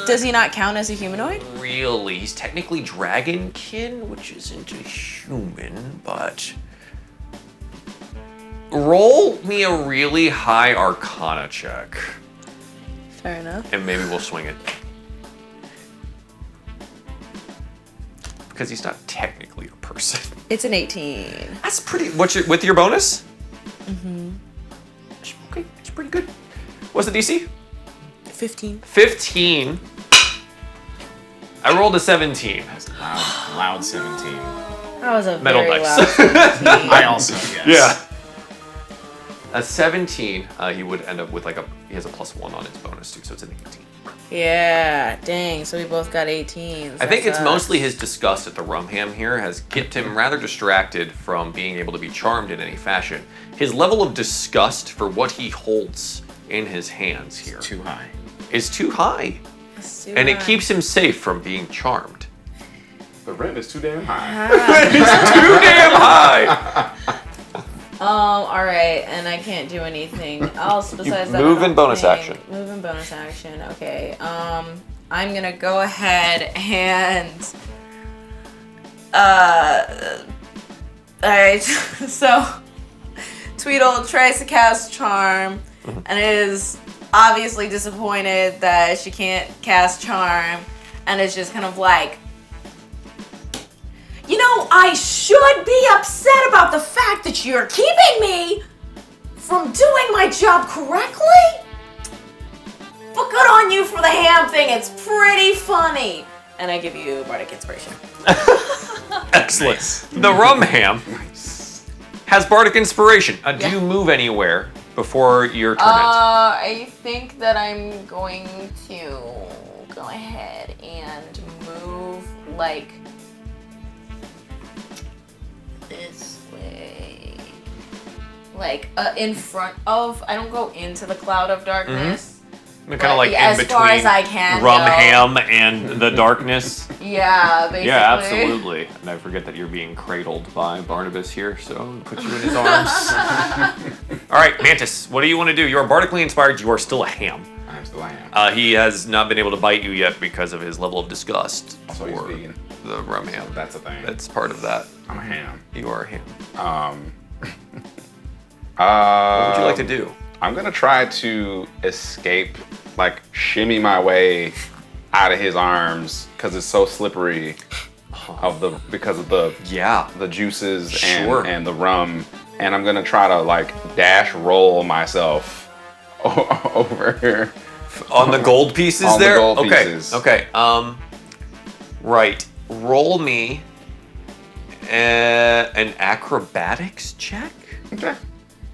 D: Does he not count as a humanoid?
B: Really, he's technically dragonkin, which isn't a human, but roll me a really high Arcana check,
D: Fair enough.
B: and maybe we'll swing it. Because he's not technically a person.
D: It's an 18.
B: That's pretty. With your bonus? Mm-hmm. Okay, that's pretty good. What's the DC?
D: 15.
B: 15. I rolled a 17.
C: That's loud 17.
D: That was a
B: Metal
D: very
B: dice.
D: loud 17.
C: I also, yes.
B: A 17, he would end up with he has a +1 on his bonus too, so it's an 18.
D: Yeah, dang. So we both got 18s.
B: I think it's mostly his disgust at the Rumham here has kept him rather distracted from being able to be charmed in any fashion. His level of disgust for what he holds in his hands here
C: Too high.
B: is too high. And it keeps him safe from being charmed.
A: The rent is too damn high.
B: It's too damn high!
D: All right, and I can't do anything else besides that.
B: move
D: I
B: in
D: don't
B: bonus
D: think.
B: action.
D: Move in bonus action. Okay. I'm gonna go ahead and. All right. So, Tweedle tries to cast Charm, and is obviously disappointed that she can't cast Charm, and is just kind of like. You know, I should be upset about the fact that you're keeping me from doing my job correctly. But good on you for the ham thing. It's pretty funny. And I give you Bardic Inspiration.
B: Excellent. The Rumham has Bardic Inspiration. Do you move anywhere before your turn ends?
D: I think that I'm going to go ahead and move like this way, like in front of. I don't go into the cloud of darkness.
B: Kind of like in
D: as
B: between
D: far as I can
B: Rumham and the darkness.
D: Yeah, basically.
B: Yeah, absolutely. And I forget that you're being cradled by Barnabas here, so put you in his arms. All right, Mantis, what do you want to do? You're bardically inspired. You are still a ham.
A: I'm still a ham.
B: He has not been able to bite you yet because of his level of disgust
A: Also, he's
B: for
A: vegan.
B: the Rumham.
A: That's a thing.
B: That's part of that.
A: I'm a ham.
B: You are a ham.
A: What
B: What would you like to do?
A: I'm gonna try to escape, like shimmy my way out of his arms because it's so slippery because of the juices
B: Sure.
A: and the rum, and I'm gonna try to like dash roll myself over here.
B: On the gold pieces
A: On the
B: there?
A: gold
B: okay.
A: pieces.
B: Okay. Right. Roll me an acrobatics check.
A: Okay.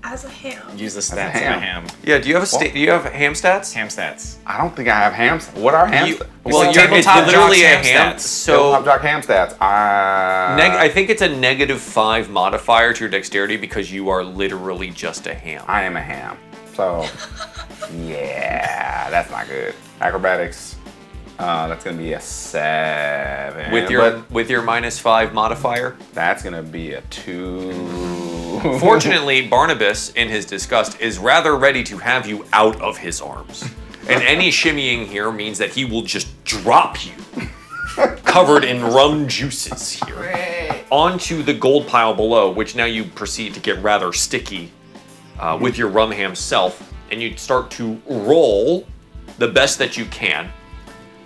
E: As a ham.
C: Use the
A: a
C: stats of
A: ham.
C: a ham.
B: Yeah. Do you have do you have ham stats?
C: Ham stats.
A: I don't think I have hams. What are hams?
B: Well,
C: It's
B: it's
C: Tabletop
B: literally
C: Jocks
B: a
C: ham
B: ham.
C: stats.
B: So
A: Tabletop Jock ham stats.
B: I think it's a -5 modifier to your dexterity because you are literally just a ham.
A: I am a ham. So, yeah, that's not good. Acrobatics, that's gonna be a 7.
B: With your -5 modifier.
A: That's gonna be a 2.
B: Fortunately, Barnabas, in his disgust, is rather ready to have you out of his arms. And any shimmying here means that he will just drop you, covered in rum juices here, onto the gold pile below, which now you proceed to get rather sticky with your rum ham self, and you start to roll the best that you can.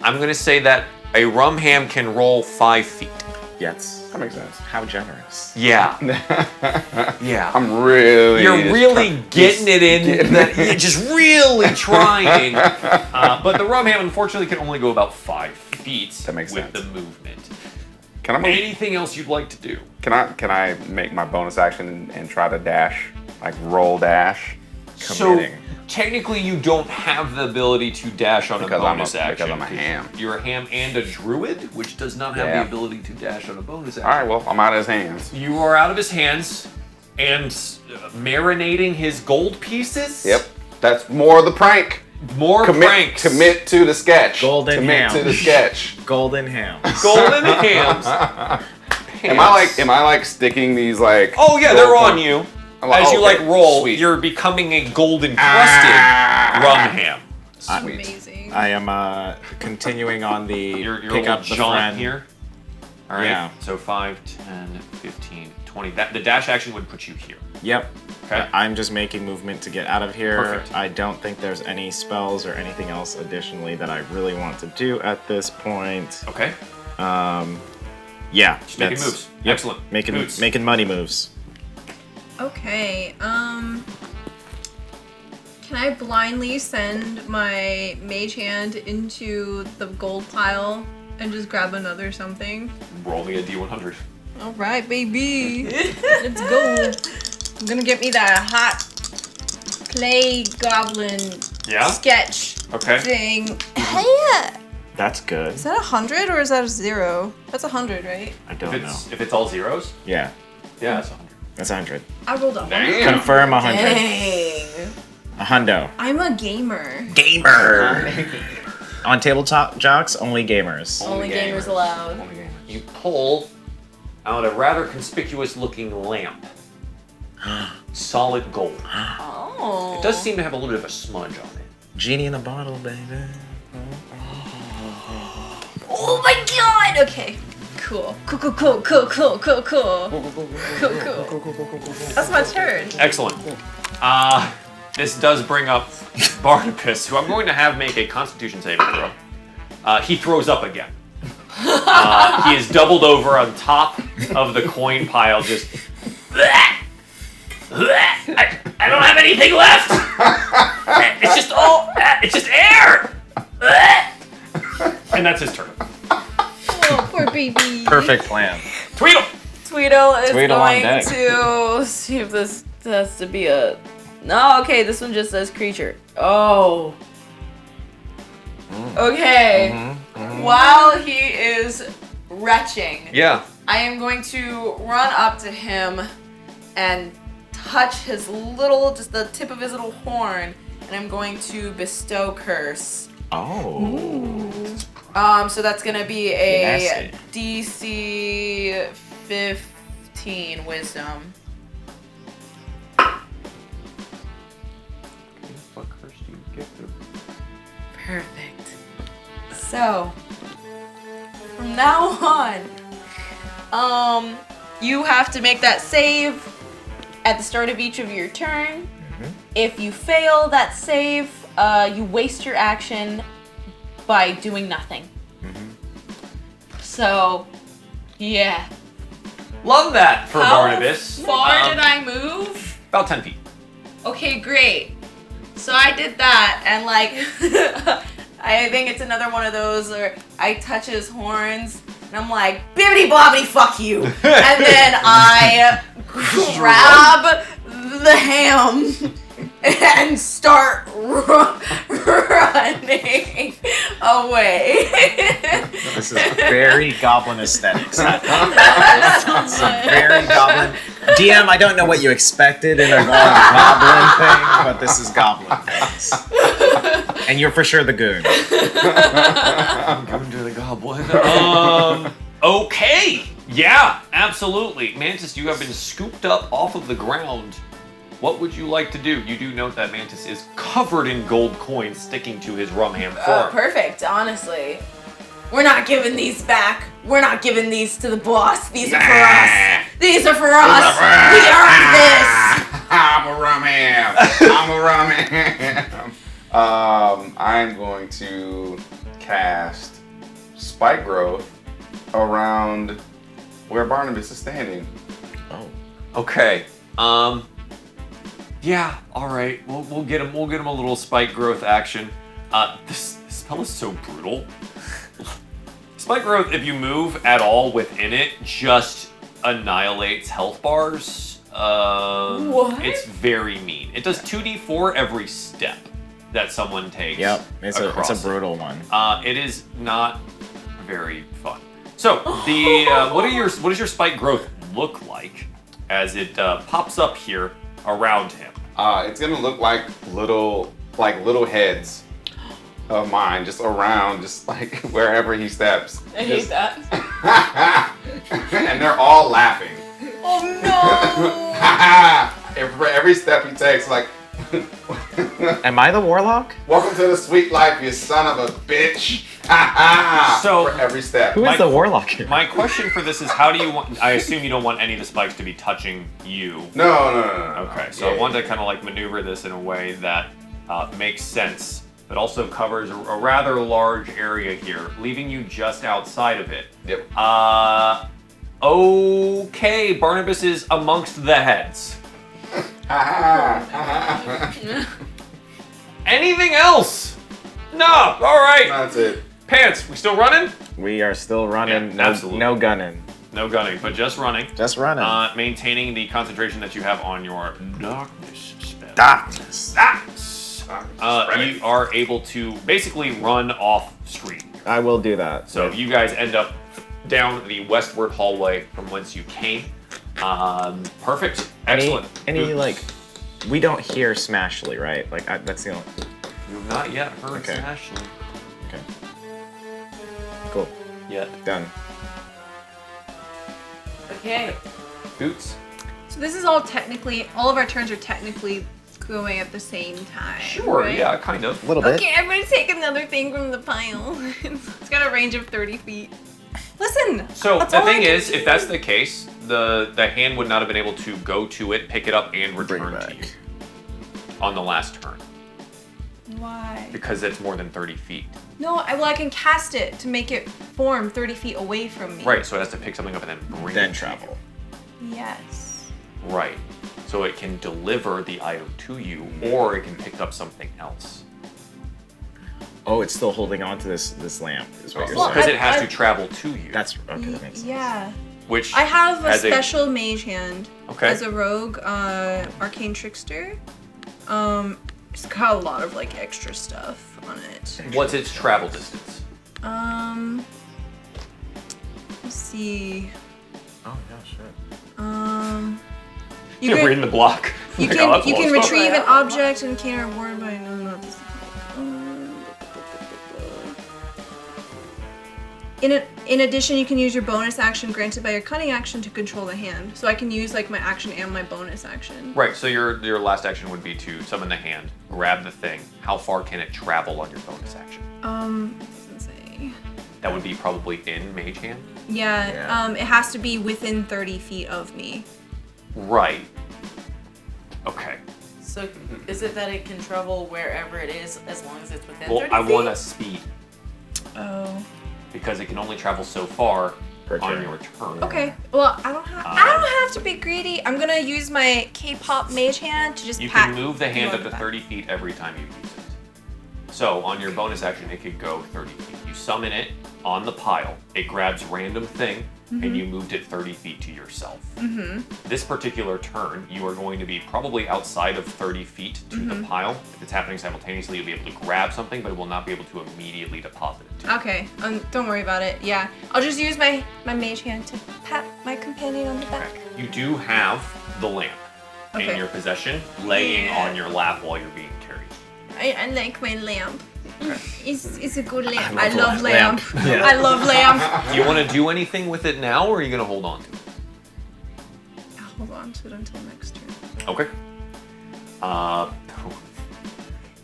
B: I'm going to say that a rum ham can roll 5 feet.
C: Yes.
A: That makes sense.
C: How generous.
B: Yeah. Yeah.
A: I'm really.
B: You're really getting it in. You're just really trying. But the rum ham, unfortunately, can only go about 5 feet
A: That makes
B: with
A: sense.
B: the movement.
A: Can I move?
B: Anything else you'd like to do?
A: Can I make my bonus action and try to dash, like roll dash?
C: Committing.
B: So technically, you don't have the ability to dash on
A: Because
B: a bonus
A: because
B: action.
A: I'm a ham.
B: You're a ham and a druid, which does not have
A: Yeah.
B: the ability to dash on a bonus action.
A: All right, well, I'm out of his hands.
B: You are out of his hands, and marinating his gold pieces.
A: Yep. That's more of the prank.
B: More pranks.
A: Commit to the sketch.
C: Golden
A: Commit
C: ham.
A: to the sketch.
C: Golden ham.
B: Golden hams.
A: Am I like sticking these like?
B: Oh yeah, they're on you. As you
A: okay.
B: like roll,
A: Sweet.
B: you're becoming a golden crusted rum ham.
A: Sweet.
E: Amazing.
C: I am continuing on the
B: Your
C: pick
B: little
C: up the
B: jaunt
C: friend
B: here. All right.
C: Yeah.
B: So 5, 10, 15, 20. The dash action would put you here.
C: Yep.
B: Okay.
C: I'm just making movement to get out of here.
B: Perfect.
C: I don't think there's any spells or anything else additionally that I really want to do at this point.
B: Okay.
C: Yeah.
B: Just making
C: that's-
B: moves.
C: Yep,
B: Excellent.
C: Making
B: Boots.
C: making money moves.
E: Okay, can I blindly send my mage hand into the gold pile and just grab another something?
B: Roll me a D100.
E: All right, baby. Let's go. I'm gonna get me that hot clay goblin
B: Yeah?
E: sketch
B: Okay.
E: thing. Hey,
C: That's good.
E: is that 100 or is that a 0? That's 100, right?
C: I don't know.
B: If it's all zeros,
C: Yeah,
B: yeah, that's 100.
C: that's 100.
E: I rolled a 100.
A: Damn.
C: Confirm 100.
D: Dang.
C: A hundo.
E: I'm a gamer.
C: Gamer. On Tabletop Jocks, only gamers.
D: Only gamers allowed.
B: You pull out a rather conspicuous looking lamp. Solid gold.
D: Oh.
B: It does seem to have a little bit of a smudge on it.
C: Genie in the bottle, baby.
E: Oh my god! Okay. Cool. Cool. That's my turn.
B: Excellent. This does bring up Barnabus, who I'm going to have make a Constitution saving throw. He throws up again. He is doubled over on top of the coin pile, just. I don't have anything left. It's just air. And that's his turn.
E: Oh, poor baby.
C: Perfect plan.
B: Tweedle.
D: Tweedle is
C: Tweedle on
D: going
C: deck.
D: to see if this has to be a. No, okay, this one just says creature. Oh. Okay. While he is retching,
B: Yeah.
D: I am going to run up to him and touch his little, just the tip of his little horn, and I'm going to bestow curse.
C: Oh.
D: So that's gonna be a
C: Nasty.
D: DC 15 wisdom.
B: What curse do you get through?
D: Perfect. So, from now on, you have to make that save at the start of each of your turn. If you fail that save, you waste your action by doing nothing. So, yeah.
B: Love that for
D: How
B: Barnabas.
D: far did I move?
B: About 10 feet.
D: Okay, great. So I did that, and like, I think it's another one of those where I touch his horns, and I'm like, bibbity bobbity fuck you. And then I grab the ham and start running away.
C: This is very goblin aesthetics. Some very goblin. DM, I don't know what you expected in a goblin thing, but this is goblin things. And you're for sure the goon.
B: Coming to the goblin. Okay. Yeah, absolutely. Mantis, you have been scooped up off of the ground. What would you like to do? You do note that Mantis is covered in gold coins sticking to his rum ham form.
D: Perfect, honestly. We're not giving these back. We're not giving these to the boss. These are for us. These are for us. We earned this.
A: I'm a rum ham. I'm a rum ham. I'm going to cast Spike Growth around where Barnabas is standing.
C: Oh.
B: Okay. Yeah. All right. We'll get him. We'll get him a little spike growth action. This spell is so brutal. Spike growth, if you move at all within it, just annihilates health bars.
D: What?
B: It's very mean. It does 2d4 every step that someone takes.
C: Yep, it's a
B: across it.
C: brutal one.
B: It is not very fun. So the what does your spike growth look like? as it pops up here around him.
A: It's gonna look like little heads of mine, just around, just like wherever he steps.
D: I hate that.
A: And they're all laughing.
D: Oh no!
A: Every step he takes, like,
C: Am I the warlock?
A: welcome to the sweet life, you son of a bitch.
B: So-
A: for every step.
C: Who is the warlock here?
B: My question for this is, how do you want? I assume you don't want any of the spikes to be touching you.
A: No.
B: Okay, so I wanted to kind of like maneuver this in a way that makes sense, but also covers a rather large area here, leaving you just outside of it.
A: Yep.
B: Okay, Barnabas is amongst the heads. Anything else? No. All right.
A: That's it.
B: Pants, we still running?
C: We are still running.
B: Yeah, absolutely.
C: No gunning.
B: No gunning, but just running.
C: Just running.
B: Maintaining the concentration that you have on your darkness spell.
C: Darkness.
B: You are able to basically run off screen.
C: I will do that.
B: So you guys end up down the westward hallway from whence you came. Perfect. Excellent.
C: Any like, we don't hear Smashly, right? Like that's the only.
B: You've not yet heard
C: Okay.
B: Smashly.
C: Okay. Cool.
B: Yet.
C: Done.
D: Okay.
B: Boots.
E: So this is all technically, all of our turns are technically going at the same time.
B: Sure,
E: right?
B: yeah, kind of.
C: A little bit.
E: Okay, I'm gonna take another thing from the pile. It's got a range of 30 feet. Listen!
B: So
E: that's
B: the
E: all I
B: thing
E: can
B: is, if that's the case, the hand would not have been able to go to it, pick it up, and
C: Bring
B: return
C: it
B: to you
C: back.
B: on the last turn.
E: Why?
B: Because it's more than 30 feet.
E: No, I can cast it to make it form 30 feet away from me.
B: Right, so it has to pick something up and then bring
C: Then
B: it to
C: travel.
E: Yes.
B: you. Right. So it can deliver the item to you, or it can pick up something else.
C: Oh, it's still holding on to this lamp, is what you're
E: Well,
C: saying.
B: Because it has
E: I-
B: to travel to you.
C: That's okay. That makes sense.
E: Yeah.
B: Which
E: I have a
B: has
E: special mage hand
B: Okay.
E: as a rogue, arcane trickster. It's got a lot of like extra stuff on it.
B: What's its travel distance?
E: Let's see.
C: Oh yeah, sure.
E: You
B: You're
E: can
B: reading the block.
E: you
B: Like, oh,
E: can
B: that's
E: you
B: a lot
E: can
B: of stuff.
E: retrieve an object and can reward by no not this. In addition, you can use your bonus action granted by your cunning action to control the hand. So I can use like my action and my bonus action.
B: Right, so your last action would be to summon the hand, grab the thing. How far can it travel on your bonus action?
E: It doesn't say.
B: That would be probably in Mage Hand.
E: Yeah, it has to be within 30 feet of me.
B: Right. Okay.
D: So is it that it can travel wherever it is as long as it's within
B: Well,
D: 30
B: I
D: feet?
B: want a speed
E: Oh.
B: because it can only travel so far
C: Per
B: on
C: turn.
B: your turn.
E: Okay. Well, I don't have to be greedy. I'm gonna use my K-pop mage hand to just
B: You
E: pat.
B: can move the hand
E: you
B: up to
E: back.
B: 30 feet every time you use it. So on your bonus action, it could go 30 feet. You summon it on the pile. It grabs random thing, and you moved it 30 feet to yourself. This particular turn, you are going to be probably outside of 30 feet to the pile. If it's happening simultaneously, you'll be able to grab something, but it will not be able to immediately deposit it to you.
E: Okay. Don't worry about it. Yeah. I'll just use my mage hand to pat my companion on the back.
B: You do have the lamp in
E: Okay.
B: your possession, laying
E: Yeah.
B: on your lap while you're being carried.
E: I like my lamp. It's a good lamp.
C: I
E: I
C: love
E: love
C: lamp.
E: lamp.
C: Yeah.
E: I love lamp.
B: Do you want to do anything with it now, or are you going to hold on to it?
E: I'll hold on to it until next turn.
B: Okay.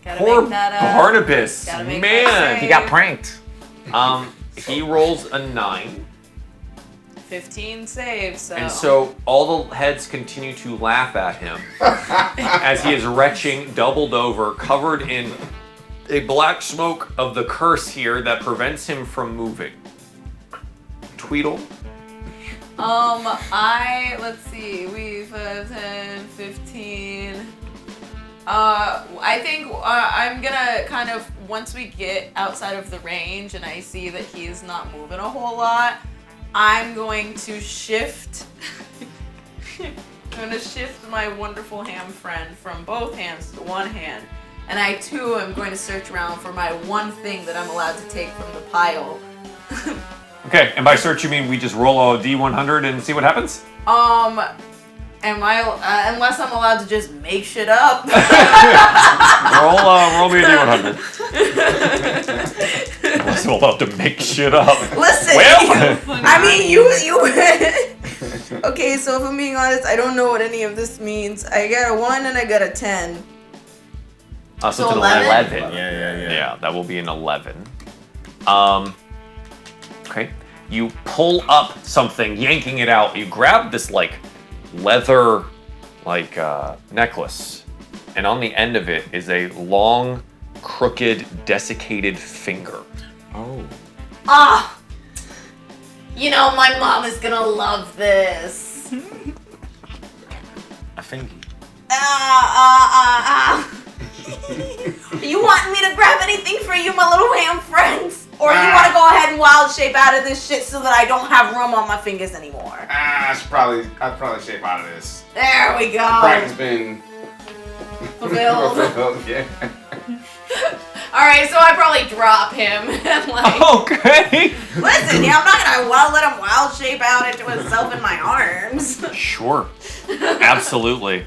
D: Gotta
B: Poor
D: make that
B: Barnabas,
D: gotta make
B: man.
D: that
C: He got pranked.
B: He rolls a 9,
D: 15 saves, so.
B: and so all the heads continue to laugh at him as he is retching, doubled over, covered in a black smoke of the curse here that prevents him from moving. Tweedle.
D: let's see, we've 10, 15. I think I'm gonna kind of, once we get outside of the range and I see that he's not moving a whole lot, I'm going to shift. I'm gonna shift my wonderful ham friend from both hands to one hand. And I too am going to search around for my one thing that I'm allowed to take from the pile.
B: Okay, and by search you mean we just roll a D100 and see what happens?
D: And Am I, unless I'm allowed to just make shit up.
B: Roll me a D100. Unless I'm allowed to make shit up.
D: Listen,
B: Well.
D: I mean, you. Okay, so if I'm being honest, I don't know what any of this means. I got a 1 and I got a 10.
B: So
D: So
B: it's an
D: 11?
B: 11.
C: Yeah.
B: Yeah, that will be an 11. Okay. You pull up something, yanking it out. You grab this like leather necklace, and on the end of it is a long, crooked, desiccated finger.
C: Oh.
D: Ah! You know, my mom is gonna love this.
C: A fingy.
D: You want me to grab anything for you, my little ham friends? Or you want to go ahead and wild shape out of this shit so that I don't have room on my fingers anymore?
A: I'd probably shape out of this.
D: There we go.
A: Brighton's been
D: Fulfilled.
A: yeah.
D: Alright, so I probably drop him. And like,
B: Okay.
D: listen, yeah, I'm not gonna let him wild shape out into himself in my arms.
B: Sure. Absolutely.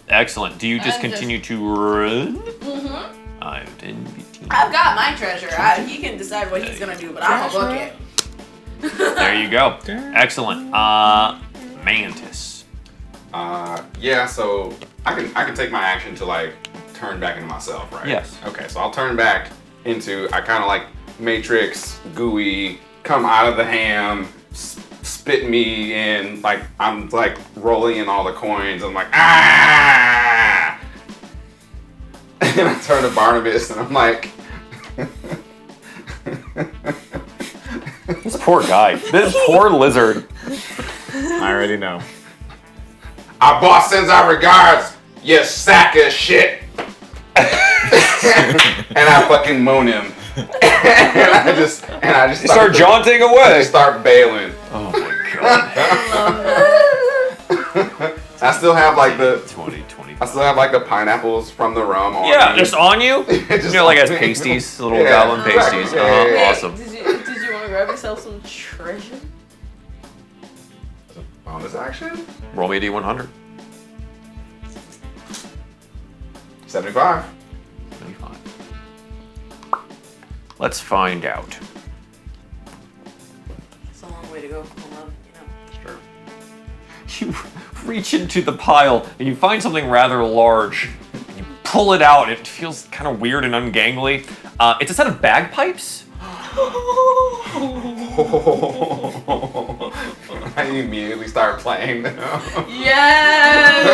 B: Excellent. Do you just
D: I'm
B: continue to run?
D: Mm-hmm. I've got my treasure. He can decide what he's gonna do, but I'm gonna book it.
B: There you go. Excellent. Mantis.
A: Yeah, so I can take my action to like turn back into myself, right?
B: Yes.
A: Okay, so I'll turn back into, I kind of like Matrix, gooey, come out of the ham, spit me in, like I'm like rolling in all the coins. I'm like, ah! And I turn to Barnabas and I'm like,
B: This poor guy. This poor lizard.
C: I already know.
A: our boss sends our regards, you sack of shit. And I fucking moan him. and I just
B: Start jaunting away.
A: I just start bailing.
B: Oh my god.
A: I still have like the
B: 2020.
A: I still have like the pineapples from the rum on
B: Yeah,
A: me.
B: just on you?
A: Just
B: You know, like
A: on
B: as
A: me.
B: pasties, little
A: Yeah,
B: goblin
A: exactly.
B: pasties.
A: Yeah, yeah, yeah.
B: Awesome.
D: Did you want to grab yourself some treasure?
A: Bonus action?
B: Roll me a D100.
A: 75.
B: 75. Let's find out.
D: It's a long way to go. Hold on,
B: Sure. You reach into the pile and you find something rather large. You pull it out. It feels kind of weird and ungangly. It's a set of bagpipes.
A: I immediately start playing them.
D: Yes!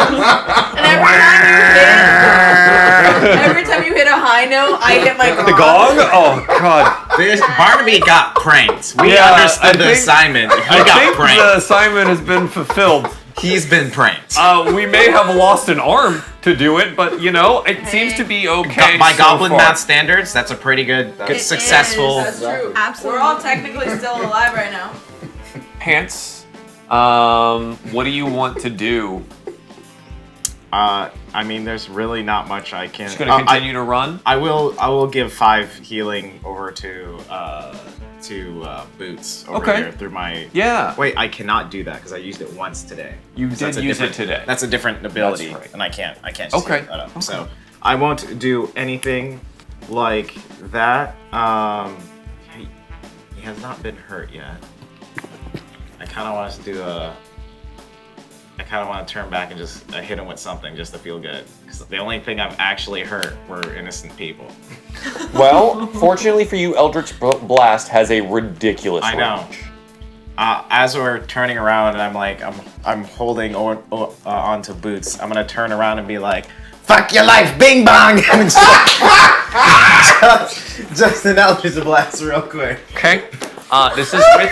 D: And every time you hit a high note, I hit my gong.
B: The gong? Oh god.
C: Barnaby got pranked. We
B: Yeah,
C: understood the
B: think-
C: assignment. He
B: I
C: got
B: think
C: pranked.
B: the assignment has been fulfilled.
C: He's been pranked.
B: We may have lost an arm to do it, but you know, it seems to be okay.
C: By
B: so
C: Goblin
B: far.
C: math standards, that's a pretty good,
A: It
C: successful.
D: That's true.
E: Absolutely.
D: We're all technically still alive right now.
B: Pants. What do you want to do?
C: I mean, there's really not much I can.
B: Just gonna continue to run?
C: I will give 5 healing over to Boots over
B: Okay.
C: here through my.
B: Yeah.
C: Wait, I cannot do that because I used it once today.
B: You
C: So
B: did
C: that's a
B: use it
C: different-
B: today.
C: That's a different ability,
B: That's right.
C: and I can't just
B: Okay.
C: heal that up.
B: Okay.
C: So I won't do anything like that. He has not been hurt yet. I kind of want to do a. I kind of want to turn back and just hit him with something just to feel good. Because the only thing I've actually hurt were innocent people.
B: Well, fortunately for you, Eldritch Blast has a ridiculous
C: I know.
B: range.
C: As we're turning around and I'm like, I'm holding onto Boots, I'm gonna turn around and be like, "Fuck your life, Bing Bong!" And just an Eldritch Blast real quick.
B: Okay. This is with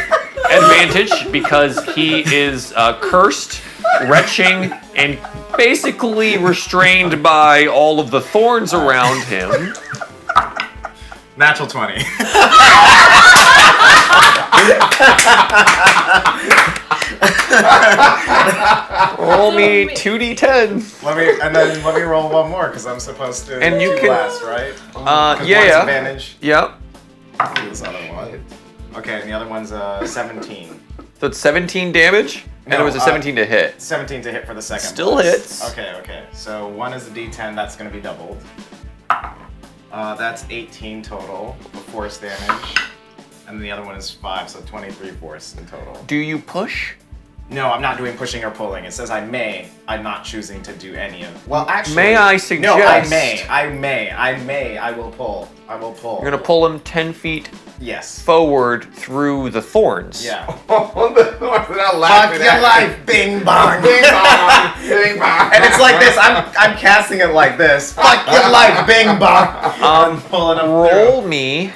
B: advantage because he is cursed, retching, and basically restrained by all of the thorns around him.
C: Natural 20.
B: Roll me 2d10.
C: Let me roll one more because I'm supposed to.
B: And you
C: do
B: can-
C: last, right? 'Cause
B: Yeah,
C: one's
B: yeah.
C: advantage.
B: Yep.
C: This other one. Okay, and the other one's 17.
B: So it's 17 damage. And it was a 17 to hit.
C: 17 to hit for the second.
B: Still
C: blast.
B: hits.
C: Okay. So 1 is a D10, that's going to be doubled. That's 18 total of force damage. And the other one is 5, so 23 force in total.
B: Do you push?
C: No, I'm not doing pushing or pulling. It says I may. I'm not choosing to do any of. Well, actually.
B: May I suggest?
C: No, I may. I will pull. I will pull.
B: You're gonna pull him 10 feet
C: Yes.
B: forward through the thorns.
C: Yeah.
A: On the north, and I'm
C: Fuck
A: laughing
C: your
A: at
C: life, bing bong.
A: Bing bong, bing bong.
C: And it's like this. I'm casting it like this. Fuck your life, bing bong. I'm pulling him
B: Roll me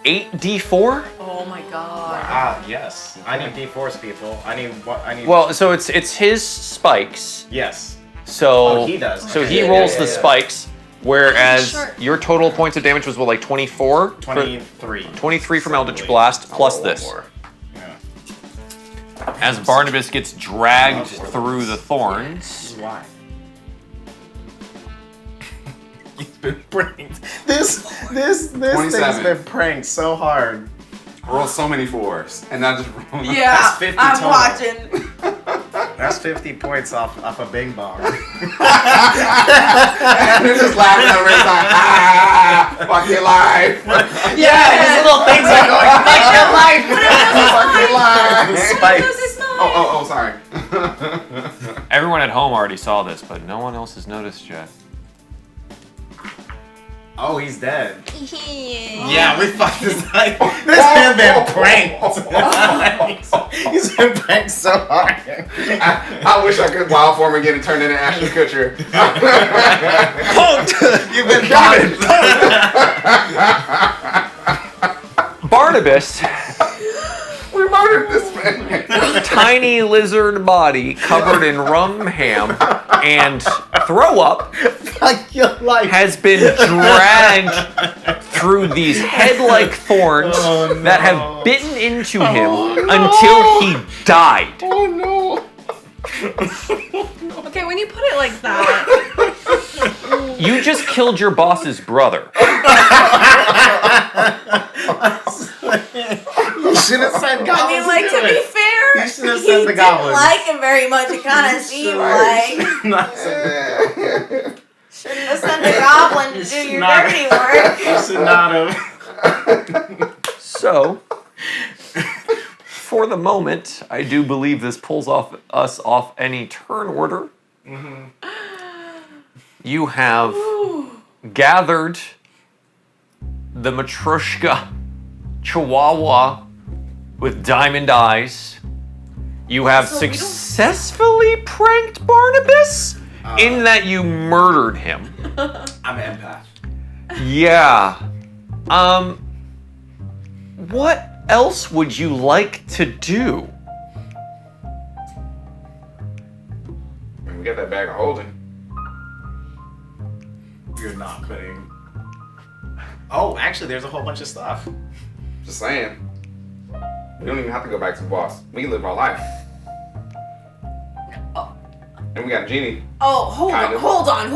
B: 8d4.
D: Oh my god.
C: Ah, yes. I need D4s, people. I need what? I need.
B: Well, so it's his spikes.
C: Yes.
B: So
C: Oh, he does.
B: So
C: Okay.
B: he
C: Yeah,
B: rolls
C: yeah,
B: the
C: yeah.
B: spikes, whereas
D: Sure.
B: your total points of damage was what, like 24?
C: 23.
B: 23 from Eldritch Blast plus
A: roll
B: this.
A: more.
C: Yeah.
B: As Barnabas gets dragged through the thorns.
C: Why? He's been pranked. This thing's
A: 27.
C: been pranked so hard.
A: Roll so many 4s, and I just roll.
D: Yeah,
C: That's 50
D: I'm
C: total.
D: watching.
C: That's 50 points off a bing bong.
A: And they're just laughing at me like, ah, fuck your life.
C: Yeah, these little things are going. Fuck your life.
A: Fuck your life.
C: Spikes.
A: Oh, sorry.
B: Everyone at home already saw this, but no one else has noticed yet.
C: Oh, he's dead.
E: Yeah.
C: Yeah, we fucked this guy. This man been pranked. He's been pranked so hard.
A: I wish I could wild form again and turn into Ashton Kutcher.
C: You've been
A: Got it.
B: Barnabas,
A: We murdered this man.
B: tiny lizard body covered in rum ham and throw up,
C: Fuck your life.
B: has been dragged through these head-like thorns that have bitten into him until he died.
A: Oh no.
E: Okay, when you put it like that,
B: You just killed your boss's brother.
C: You should have said
D: I
C: goblins.
D: mean, like, to be fair,
C: You should have
D: he
C: said the
D: didn't
C: goblins.
D: like him very much. It kind of seemed like shouldn't have sent the goblin to do your
C: not-
D: dirty work.
C: You should not have.
B: So, for the moment, I do believe this pulls us off any turn order. You have gathered the Matryoshka Chihuahua with diamond eyes. You have
D: So we don't-
B: successfully pranked Barnabas in that you murdered him.
C: I'm an empath.
B: Yeah. What else would you like to do?
A: I mean, we got that bag of holding.
C: You're not putting. Oh, actually, there's a whole bunch of stuff.
A: Just saying. We don't even have to go back to the boss. We can live our life. And we got a genie.
D: Oh, hold
A: Kind
D: on,
A: of.
D: hold on.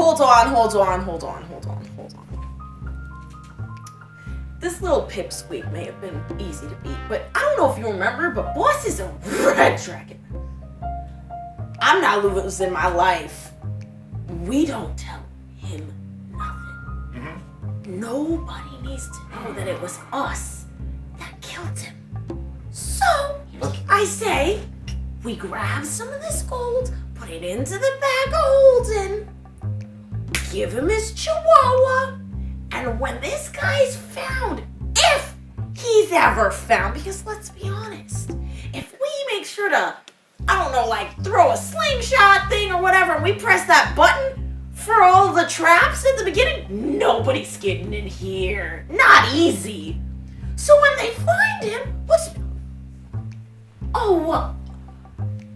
D: This little pipsqueak may have been easy to beat, but I don't know if you remember, but Boss is a red dragon. I'm not losing my life. We don't tell him nothing. Nobody needs to know that it was us that killed him. So, I say, we grab some of this gold, put it into the bag of holding, give him his chihuahua, and when this guy's found, if he's ever found, because let's be honest, if we make sure to, I don't know, like throw a slingshot thing or whatever, and we press that button for all the traps at the beginning, nobody's getting in here. Not easy. So when they find him, oh,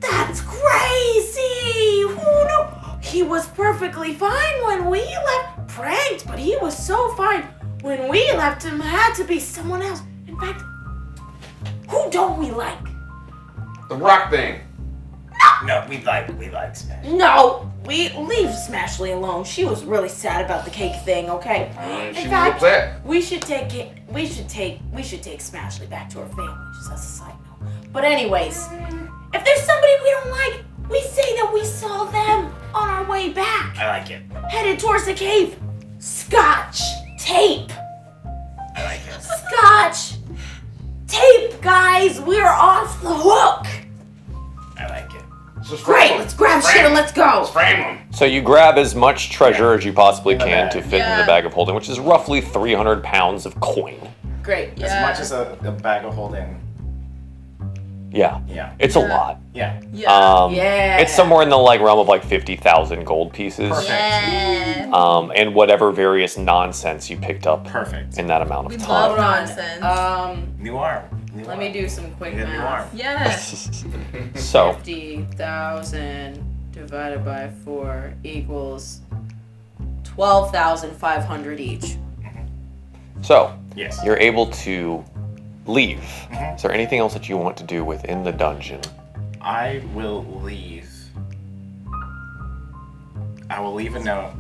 D: that's crazy. Who knew? He was perfectly fine when we left. Pranked, but he was so fine. When we left him, had to be someone else. In fact, who don't we like?
A: The rock thing.
C: No, we like Smash.
D: No, we leave Smashley alone. She was really sad about the cake thing, okay?
A: She
D: In
A: was
D: fact,
A: upset.
D: we should take Smashley back to her family, just as a side note.
F: But anyways, if there's somebody we don't like, we say that we saw them on our way back.
C: I like it.
F: Headed towards the cave. Scotch tape.
C: I like it.
F: Scotch tape, guys. We're off the hook.
C: I like it.
A: Just frame
F: Great,
A: 'em.
F: let's grab
A: Frame
F: shit and
A: 'em.
F: let's go.
A: Let's frame them.
B: So you grab as much treasure as you possibly
C: In the
B: can
C: bag.
B: to fit in
E: Yeah.
B: the bag of holding, which is roughly 300 pounds of coin.
F: Great.
E: Yeah.
C: As much as a bag of holding.
B: Yeah.
C: Yeah.
B: It's a lot.
C: Yeah.
E: Yeah.
F: Yeah.
B: It's somewhere in the like realm of like 50,000 gold pieces.
C: Perfect.
E: Yeah.
B: And whatever various nonsense you picked up
C: Perfect.
B: in that amount
E: We
B: of
E: love
B: time.
E: nonsense.
C: New arm. New
F: Let
C: arm.
F: me do some quick
C: New arm.
F: math.
E: Yeah.
B: So
F: 50,000 divided by 4 equals 12,500 each.
B: So
C: Yes.
B: you're able to leave.
C: Mhm.
B: Is there anything else that you want to do within the dungeon?
C: I will leave. I will leave a note.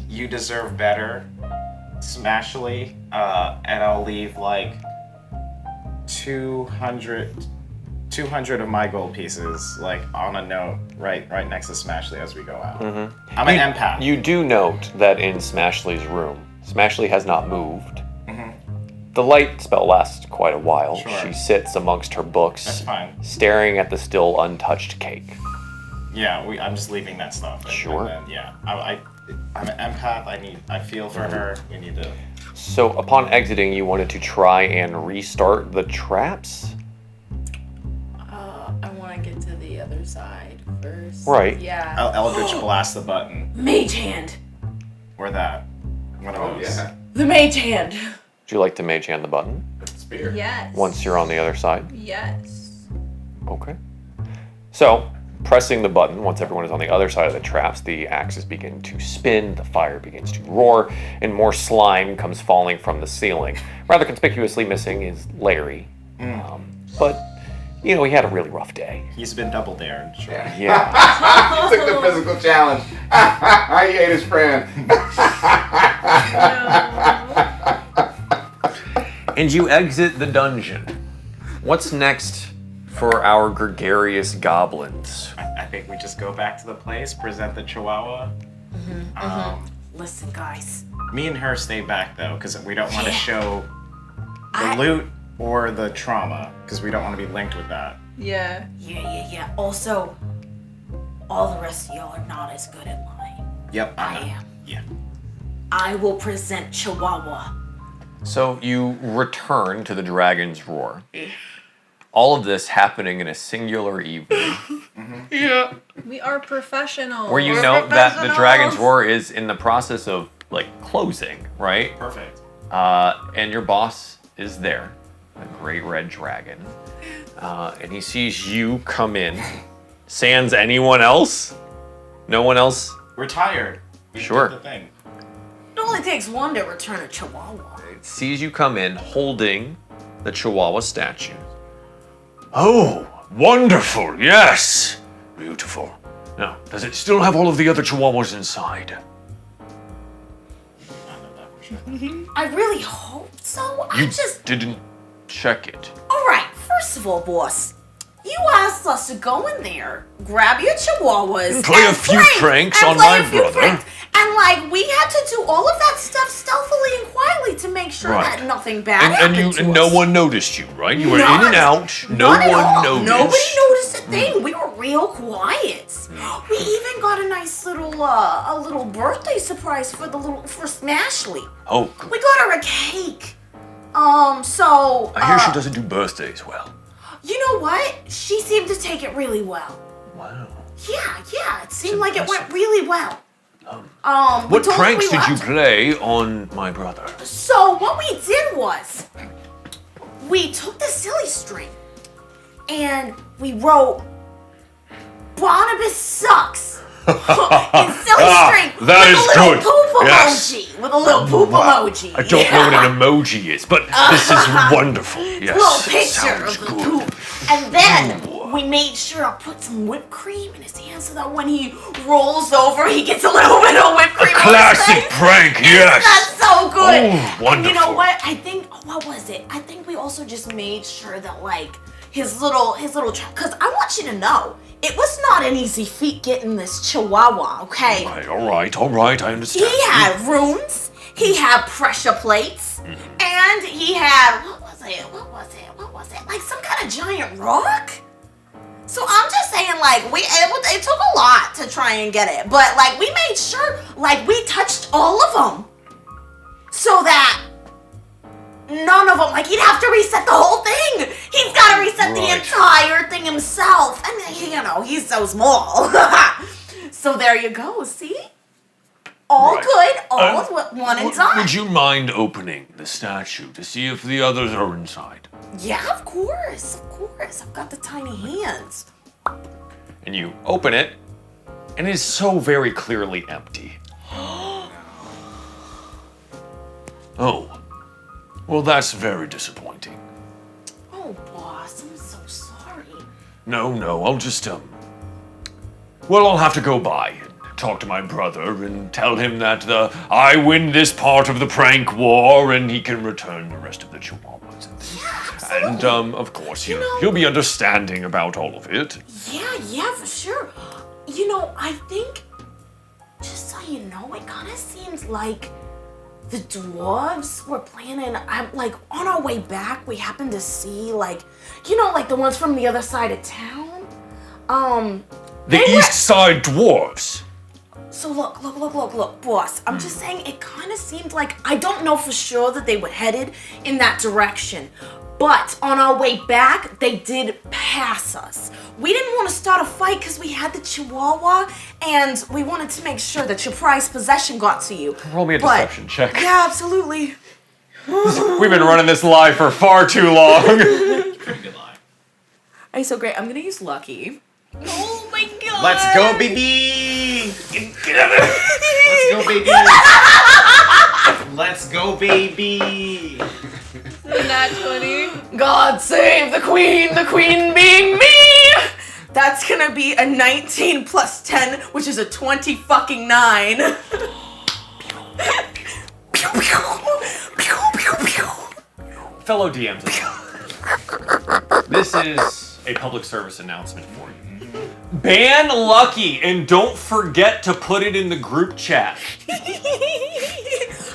C: You deserve better, Smashly, and I'll leave like 200 of my gold pieces, like on a note, right next to Smashly as we go out. I'm an empath.
B: You do note that in Smashly's room, Smashly has not moved. The light spell lasts quite a while.
C: Sure.
B: She sits amongst her books,
C: That's fine.
B: staring at the still untouched cake.
C: Yeah, I'm just leaving that stuff.
B: Sure.
C: And then, yeah, I'm an empath. I feel for her. We need to.
B: So upon exiting, you wanted to try and restart the traps?
F: I want to get to the other side first.
B: Right.
F: Yeah.
C: I'll Eldritch blast the button.
F: Mage hand.
C: Or that. One of
A: Oh,
C: those.
A: yeah.
F: The mage hand.
B: Would you like to mage hand the button
A: Spear.
E: Yes.
B: once you're on the other side?
E: Yes.
B: Okay. So, pressing the button, once everyone is on the other side of the traps, the axes begin to spin, the fire begins to roar, and more slime comes falling from the ceiling. Rather conspicuously missing is Larry. But, you know, he had a really rough day.
C: He's been double dared. Sure.
B: Yeah.
A: He took the physical challenge. He ate his friend.
B: And you exit the dungeon. What's next for our gregarious goblins?
C: I think we just go back to the place, present the chihuahua.
F: Listen, guys.
C: Me and her stay back though, because we don't want to
F: Yeah.
C: show the
F: I-
C: loot or the trauma, because we don't want to be linked with that.
E: Yeah.
F: Yeah. Also, all the rest of y'all are not as good at lying.
C: Yep.
F: I am.
C: Yeah.
F: I will present Chihuahua.
B: So you return to the Dragon's Roar. All of this happening in a singular evening,
E: We are professional.
B: where you note that the Dragon's Roar is in the process of like closing, right?
C: Perfect.
B: And your boss is there, a great red dragon, and he sees you come in. Sans anyone else? No one else?
C: We're tired. We
B: Sure.
C: did the thing.
F: It only takes one to return a Chihuahua.
B: Sees you come in holding the Chihuahua statue. Oh, wonderful, yes. Beautiful. Now, does it still have all of the other Chihuahuas inside?
F: I really hope so. I
B: You
F: just.
B: didn't check it.
F: Alright, first of all, boss. You asked us to go in there, grab your chihuahuas,
B: Play a
F: and
B: few pranks
F: and
B: on
F: play
B: my
F: a few
B: brother.
F: pranks. And like we had to do all of that stuff stealthily and quietly to make sure
B: Right.
F: that nothing bad happened to
B: And
F: us.
B: no one noticed you, right? You were
F: None.
B: in and out. No
F: Not at
B: one
F: all.
B: noticed.
F: Nobody noticed a thing. We were real quiet. We even got a nice little a little birthday surprise for for Smashly.
B: Oh,
F: We got her a cake. So
B: I hear she doesn't do birthdays well.
F: You know what? She seemed to take it really well.
B: Wow.
F: Yeah. It seemed like it went really well. we
B: What
F: told her
B: pranks
F: we
B: did you
F: loved her.
B: play on my brother?
F: So what we did was, we took the silly string, and we wrote, "Barnabas sucks." in silly string.
B: that
F: with
B: is
F: a little
B: good.
F: poop
B: Yes.
F: emoji. With a little poop emoji.
B: I don't know what an emoji is, but this is wonderful. Yes.
F: Little picture
B: sounds
F: of the
B: good.
F: poop. And then we made sure to put some whipped cream in his hand so that when he rolls over, he gets a little bit of whipped cream.
B: Classic prank, yes.
F: That's so good.
B: Oh, wonderful.
F: And you know what? I think, what was it? I think we also just made sure that like his little because I want you to know, it was not an easy feat getting this chihuahua, okay?
B: All right, I understand.
F: He had runes, he had pressure plates, and he had, what was it? Like some kind of giant rock? So I'm just saying, like, it took a lot to try and get it, but like we made sure, like we touched all of them, so that none of them, like he'd have to reset the whole thing. He's got to reset the entire thing himself. I mean, you know, he's so small. So there you go. See, all good, all one and done.
B: Would you mind opening the statue to see if the others are inside?
F: Yeah, of course. I've got the tiny hands.
B: And you open it, and it is so very clearly empty. Oh. Well, that's very disappointing.
F: Oh, boss, I'm so sorry.
B: No, I'll just, well, I'll have to go by and talk to my brother and tell him that I win this part of the prank war and he can return the rest of the chihuahuas and things.
F: Yeah, absolutely.
B: And, of course, he'll be understanding about all of it.
F: Yeah, for sure. You know, I think, just so you know, it kind of seems like the dwarves were planning, like, on our way back, we happened to see, like, you know, like the ones from the other side of town.
B: The East Side Dwarves.
F: So look, boss. I'm just saying it kind of seemed like, I don't know for sure that they were headed in that direction. But on our way back, they did pass us. We didn't want to start a fight because we had the chihuahua and we wanted to make sure that your prized possession got to you.
B: Roll me a deception check.
F: Yeah, absolutely.
B: We've been running this lie for far too long.
C: Pretty good lie.
F: Alright, so great. I'm going to use Lucky. Oh my god.
C: Let's go, baby! Let's go, baby!
D: Nat 20.
F: God save the queen being me! That's gonna be a 19 plus 10, which is a 20 fucking 9.
B: Fellow DMs, this is a public service announcement for you. Ban Lucky and don't forget to put it in the group chat.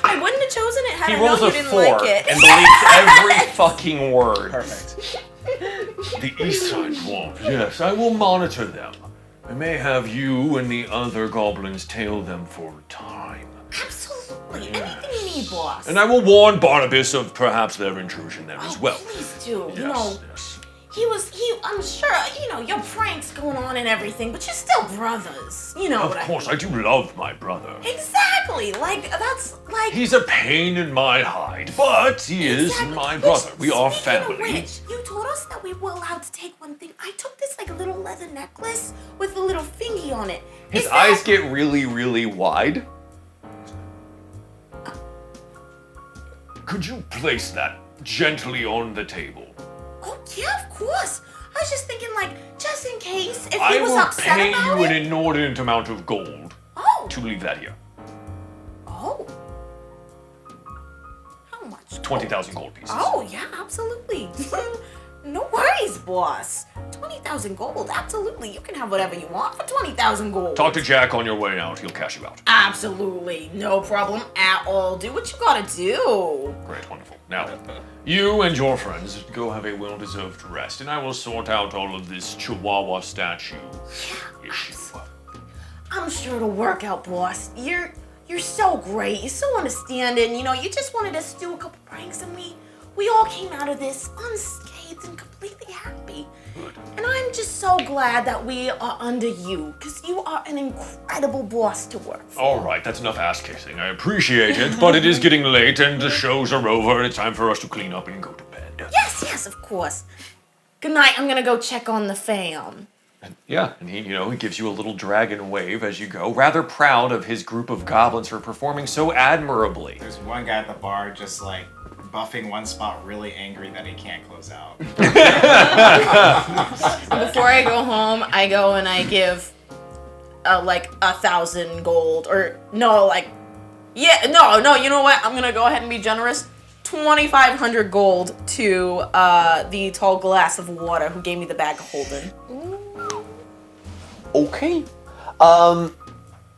F: I wouldn't have chosen it had
B: He
F: I
B: rolls
F: known
B: a
F: you didn't
B: 4
F: like it.
B: and deletes every fucking word.
C: Perfect.
B: The East Side Dwarves, yes, I will monitor them. I may have you and the other goblins tail them for a time.
F: Absolutely. Anything you need, boss.
B: And I will warn Barnabus of perhaps their intrusion there as well.
F: Please do.
B: Yes,
F: You know,
B: yes.
F: I'm sure, you know, your pranks going on and everything, but you're still brothers. You know
B: Of
F: what
B: course, I do love my brother.
F: Exactly. Like, that's like...
B: He's a pain in my hide, but he is my brother. We are family.
F: Speaking of which, you told us that we were allowed to take one thing. I took this, like, little leather necklace with a little thingy on it.
B: His eyes get really, really wide. Could you place that gently on the table?
F: Oh, yeah, of course. I was just thinking, like, just in case, if
B: I
F: he was
B: will
F: upset
B: pay
F: about
B: you
F: it.
B: an inordinate amount of gold
F: Oh.
B: to leave that here.
F: Oh. How much?
B: 20,000 gold pieces.
F: Oh, yeah, absolutely. No worries, boss. 20,000 gold, absolutely. You can have whatever you want for 20,000 gold.
B: Talk to Jack on your way out. He'll cash you out.
F: Absolutely. No problem at all. Do what you gotta do.
B: Great, wonderful. Now, you and your friends go have a well-deserved rest, and I will sort out all of this Chihuahua statue issue.
F: I'm sure it'll work out, boss. You're so great. You're so understanding. You know, you just wanted us to do a couple pranks, and we all came out of this unscathed and completely happy.
B: Good.
F: And I'm just so glad that we are under you, because you are an incredible boss to work for.
B: All right, that's enough ass-kissing. I appreciate it, but it is getting late, and the shows are over, and it's time for us to clean up and go to bed.
F: Yes, of course. Good night. I'm gonna go check on the fam.
B: Yeah, and he gives you a little dragon wave as you go, rather proud of his group of goblins for performing so admirably.
C: There's one guy at the bar just like buffing one spot really angry that he can't close out.
D: Before I go home, I go and I give like 1,000 gold, or no, like, yeah, no, you know what? I'm gonna go ahead and be generous. 2,500 gold to the tall glass of water who gave me the bag of holding.
B: Okay.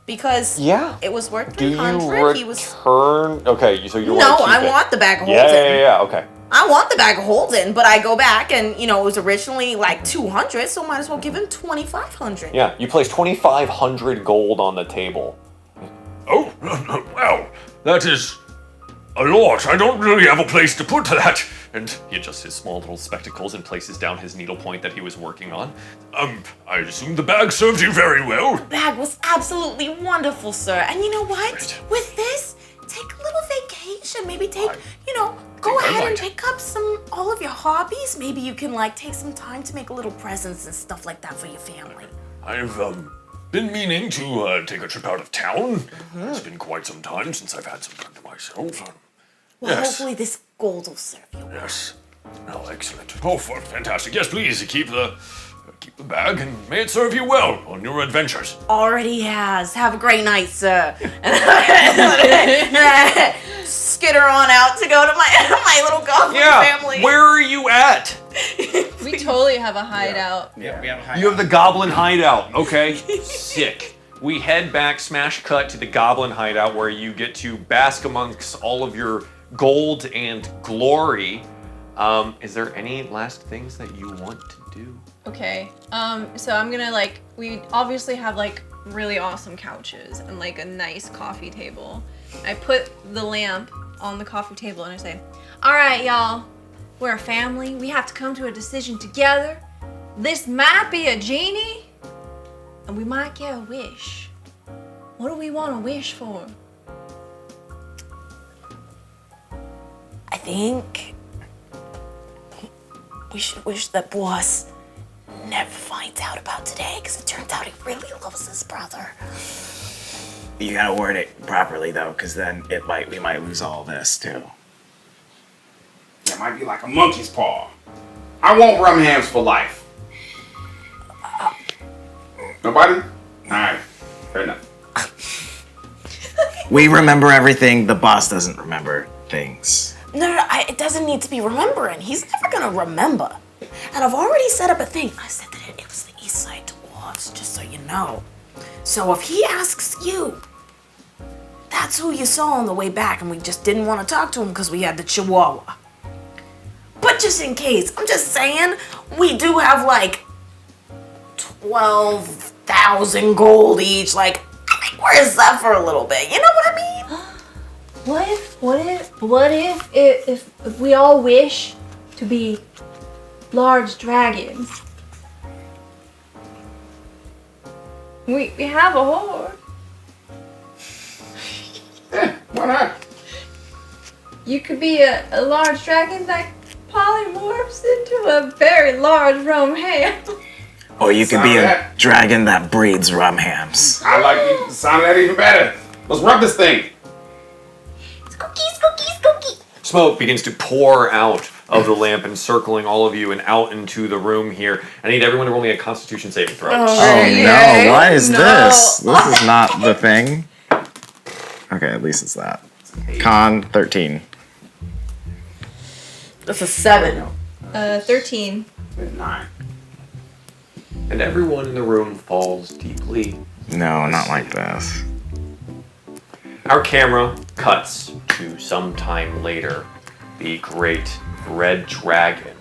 D: Because
B: Yeah.
D: it was worth
B: Do
D: 300.
B: you return? Okay, so you don't
D: No,
B: want to keep
D: I
B: it.
D: want the bag of holding.
B: Yeah, okay.
D: I want the bag of holding, but I go back and, you know, it was originally like 200, so might as well give him 2,500.
B: Yeah, you place 2,500 gold on the table.
G: Oh, well, that is a lot. I don't really have a place to put that.
B: And he adjusts his small little spectacles and places down his needlepoint that he was working on.
G: I assume the bag served you very well.
D: The bag was absolutely wonderful, sir. And you know what? With this, take a little vacation. Maybe take, go
G: I
D: ahead and
G: might.
D: pick up all of your hobbies. Maybe you can like take some time to make little presents and stuff like that for your family.
G: I've been meaning to take a trip out of town. It's been quite some time since I've had some time to myself.
D: Well,
G: Yes.
D: hopefully this gold will serve you.
G: Yes. Oh, excellent. Oh, fantastic. Yes, please keep the bag and may it serve you well on your adventures.
D: Already has. Have a great night, sir. Skitter on out to go to my little goblin family.
B: Where are you at?
E: We totally have a hideout.
C: Yeah, we have a
B: You have the goblin hideout. Okay, sick. We head back, smash cut to the goblin hideout where you get to bask amongst all of your gold and glory. Is there any last things that you want to do?
E: Okay. So I'm gonna we obviously have really awesome couches and a nice coffee table. I put the lamp on the coffee table and I say, all right, y'all, we're a family. We have to come to a decision together. This might be a genie and we might get a wish. What do we want to wish for?
D: I think we should wish that boss never finds out about today, because it turns out he really loves his brother.
C: You gotta word it properly though, because then we might lose all this too.
A: It might be like a monkey's paw. I want rum hams for life. Nobody? Alright, fair enough.
C: We remember everything. The boss doesn't remember things.
D: No, it doesn't need to be remembering. He's never gonna remember. And I've already set up a thing. I said that it was the East Side Dwarves, just so you know. So if he asks you, that's who you saw on the way back, and we just didn't want to talk to him because we had the Chihuahua. But just in case, I'm just saying, we do have 12,000 gold each. I think we're set for a little bit. You know what I mean?
E: What if we all wish to be large dragons? We have a horde.
A: Yeah, why not?
E: You could be a large dragon that polymorphs into a very large rum ham.
C: Or you could be
A: Sound
C: a
A: that?
C: dragon that breeds rum hams.
A: I like the sound of that even better. Let's rub this thing.
B: Smoke begins to pour out of the lamp, encircling all of you and out into the room here. I need everyone to roll me a Constitution saving throw.
C: Oh no, why is this? This is not the thing. Okay, at least it's that. Con 13.
D: That's a 7.
E: 13.
A: 9.
B: And everyone in the room falls deeply.
C: No, not like this.
B: Our camera cuts to some time later. The great red dragon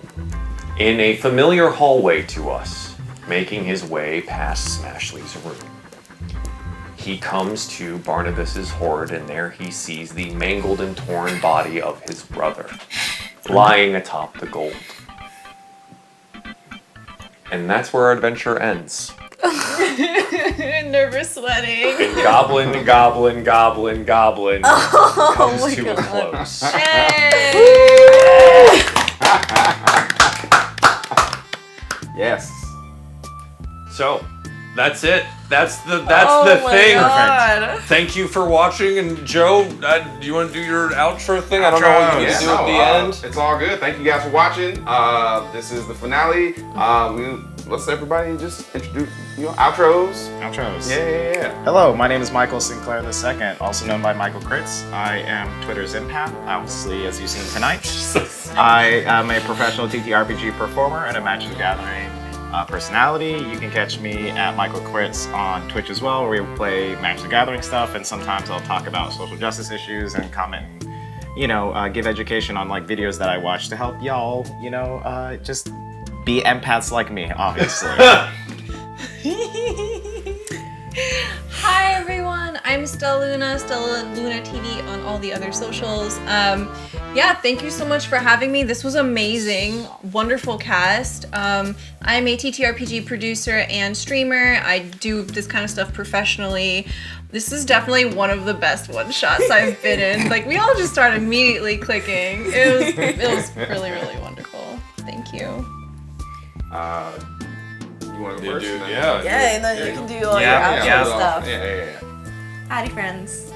B: in a familiar hallway to us, making his way past Smashley's room. He comes to Barnabas's horde, and there he sees the mangled and torn body of his brother, lying atop the gold. And that's where our adventure ends.
E: Nervous sweating.
B: And Goblin comes to a close.
A: Yes.
B: So, That's it. That's the
D: Oh my
B: thing.
D: God.
B: Thank you for watching. And Joe, do you want to do your outro thing? I don't know what you
A: Yeah,
B: do at the end.
A: It's all good. Thank you guys for watching. This is the finale. Let's everybody just introduce outros.
C: Outros.
A: Yeah.
C: Hello, my name is Michael Sinclair II, also known by Michael Crits. I am Twitter's empath, obviously, as you've seen tonight. I am a professional TTRPG performer and a Magic the Gathering personality. You can catch me at Michael Crits on Twitch as well, where we play Magic the Gathering stuff, and sometimes I'll talk about social justice issues and comment and, give education on like videos that I watch to help y'all, just be empaths like me, obviously.
E: Hi everyone, I'm Stella Luna, Stella Luna TV on all the other socials. Thank you so much for having me. This was amazing, wonderful cast. I'm a TTRPG producer and streamer. I do this kind of stuff professionally. This is definitely one of the best one-shots I've been in. Like, we all just started immediately clicking. It was really, really wonderful. Thank you.
A: You want to go first?
B: Yeah.
D: Yeah, and then you can do all your outro stuff.
A: Yeah.
D: Howdy, friends.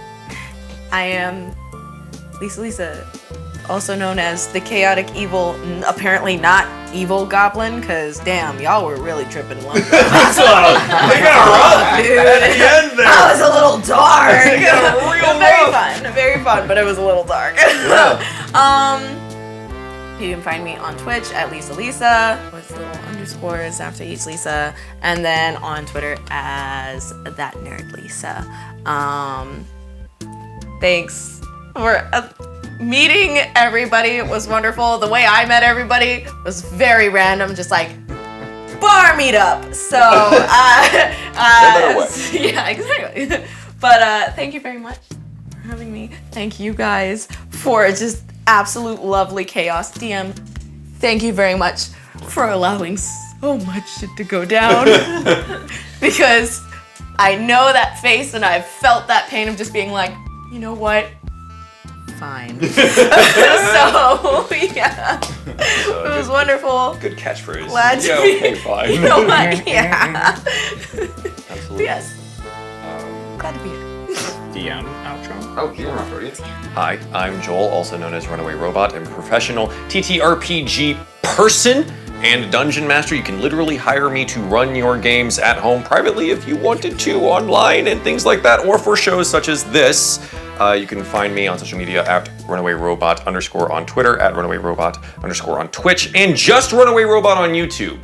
D: I am Elyssa, also known as the chaotic evil, apparently not evil goblin, because damn, y'all were really tripping one.
B: We got rough,
D: dude.
B: at the end there.
D: That was a little dark.
B: Real
D: Very fun, but it was a little dark. You can find me on Twitch at Elyssa with little underscores after each Lisa, and then on Twitter as that nerd Lisa. Thanks for meeting everybody. It was wonderful. The way I met everybody was very random, just like bar meetup. So,
A: better way.
D: yeah, exactly. But thank you very much for having me. Thank you guys for just absolute lovely chaos. DM, thank you very much for allowing so much shit to go down. Because I know that face and I've felt that pain of just being like, you know what? Fine. So, yeah. It was wonderful.
B: Good catchphrase.
D: Glad to
B: yeah,
D: be.
B: okay, fine.
D: You know what? Yeah.
B: Absolutely.
D: Yes. Glad to be here.
C: DM outro.
A: Oh, yeah, outro. Yeah.
B: Hi, I'm Joel, also known as RunawayRobot. I'm a professional TTRPG person and dungeon master. You can literally hire me to run your games at home privately if you wanted to, online and things like that, or for shows such as this. You can find me on social media at RunawayRobot_ on Twitter, at RunawayRobot_ on Twitch, and just RunawayRobot on YouTube.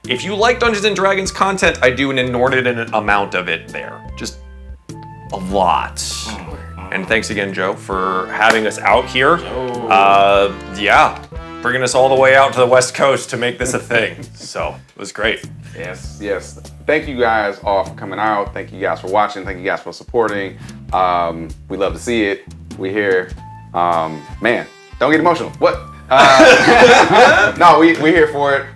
B: If you like Dungeons & Dragons content, I do an inordinate amount of it there. Just a lot. And thanks again, Joe, for having us out here. Bringing us all the way out to the West Coast to make this a thing. So it was great.
A: Yes. Thank you guys all for coming out. Thank you guys for watching. Thank you guys for supporting. We love to see it. We're here. Man, don't get emotional. What? No, we're here for it.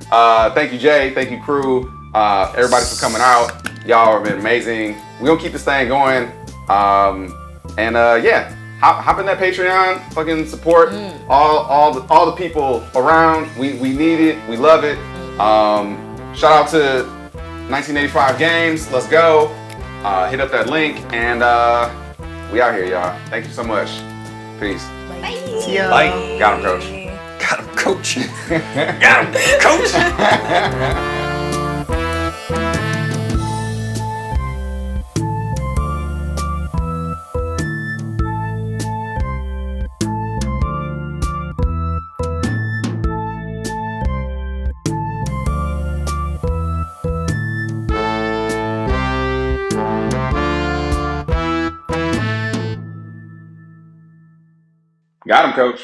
A: Thank you, Jay. Thank you, crew. Everybody for coming out. Y'all have been amazing. We're gonna keep this thing going. Hop in that Patreon, fucking support all the people around. We need it, we love it. Shout out to 1985 Games, let's go. Hit up that link, and we out here, y'all. Thank you so much. Peace.
E: Bye.
B: Bye.
A: Got him, coach.
B: Got him, coach. Got him, coach.
A: Got him, coach.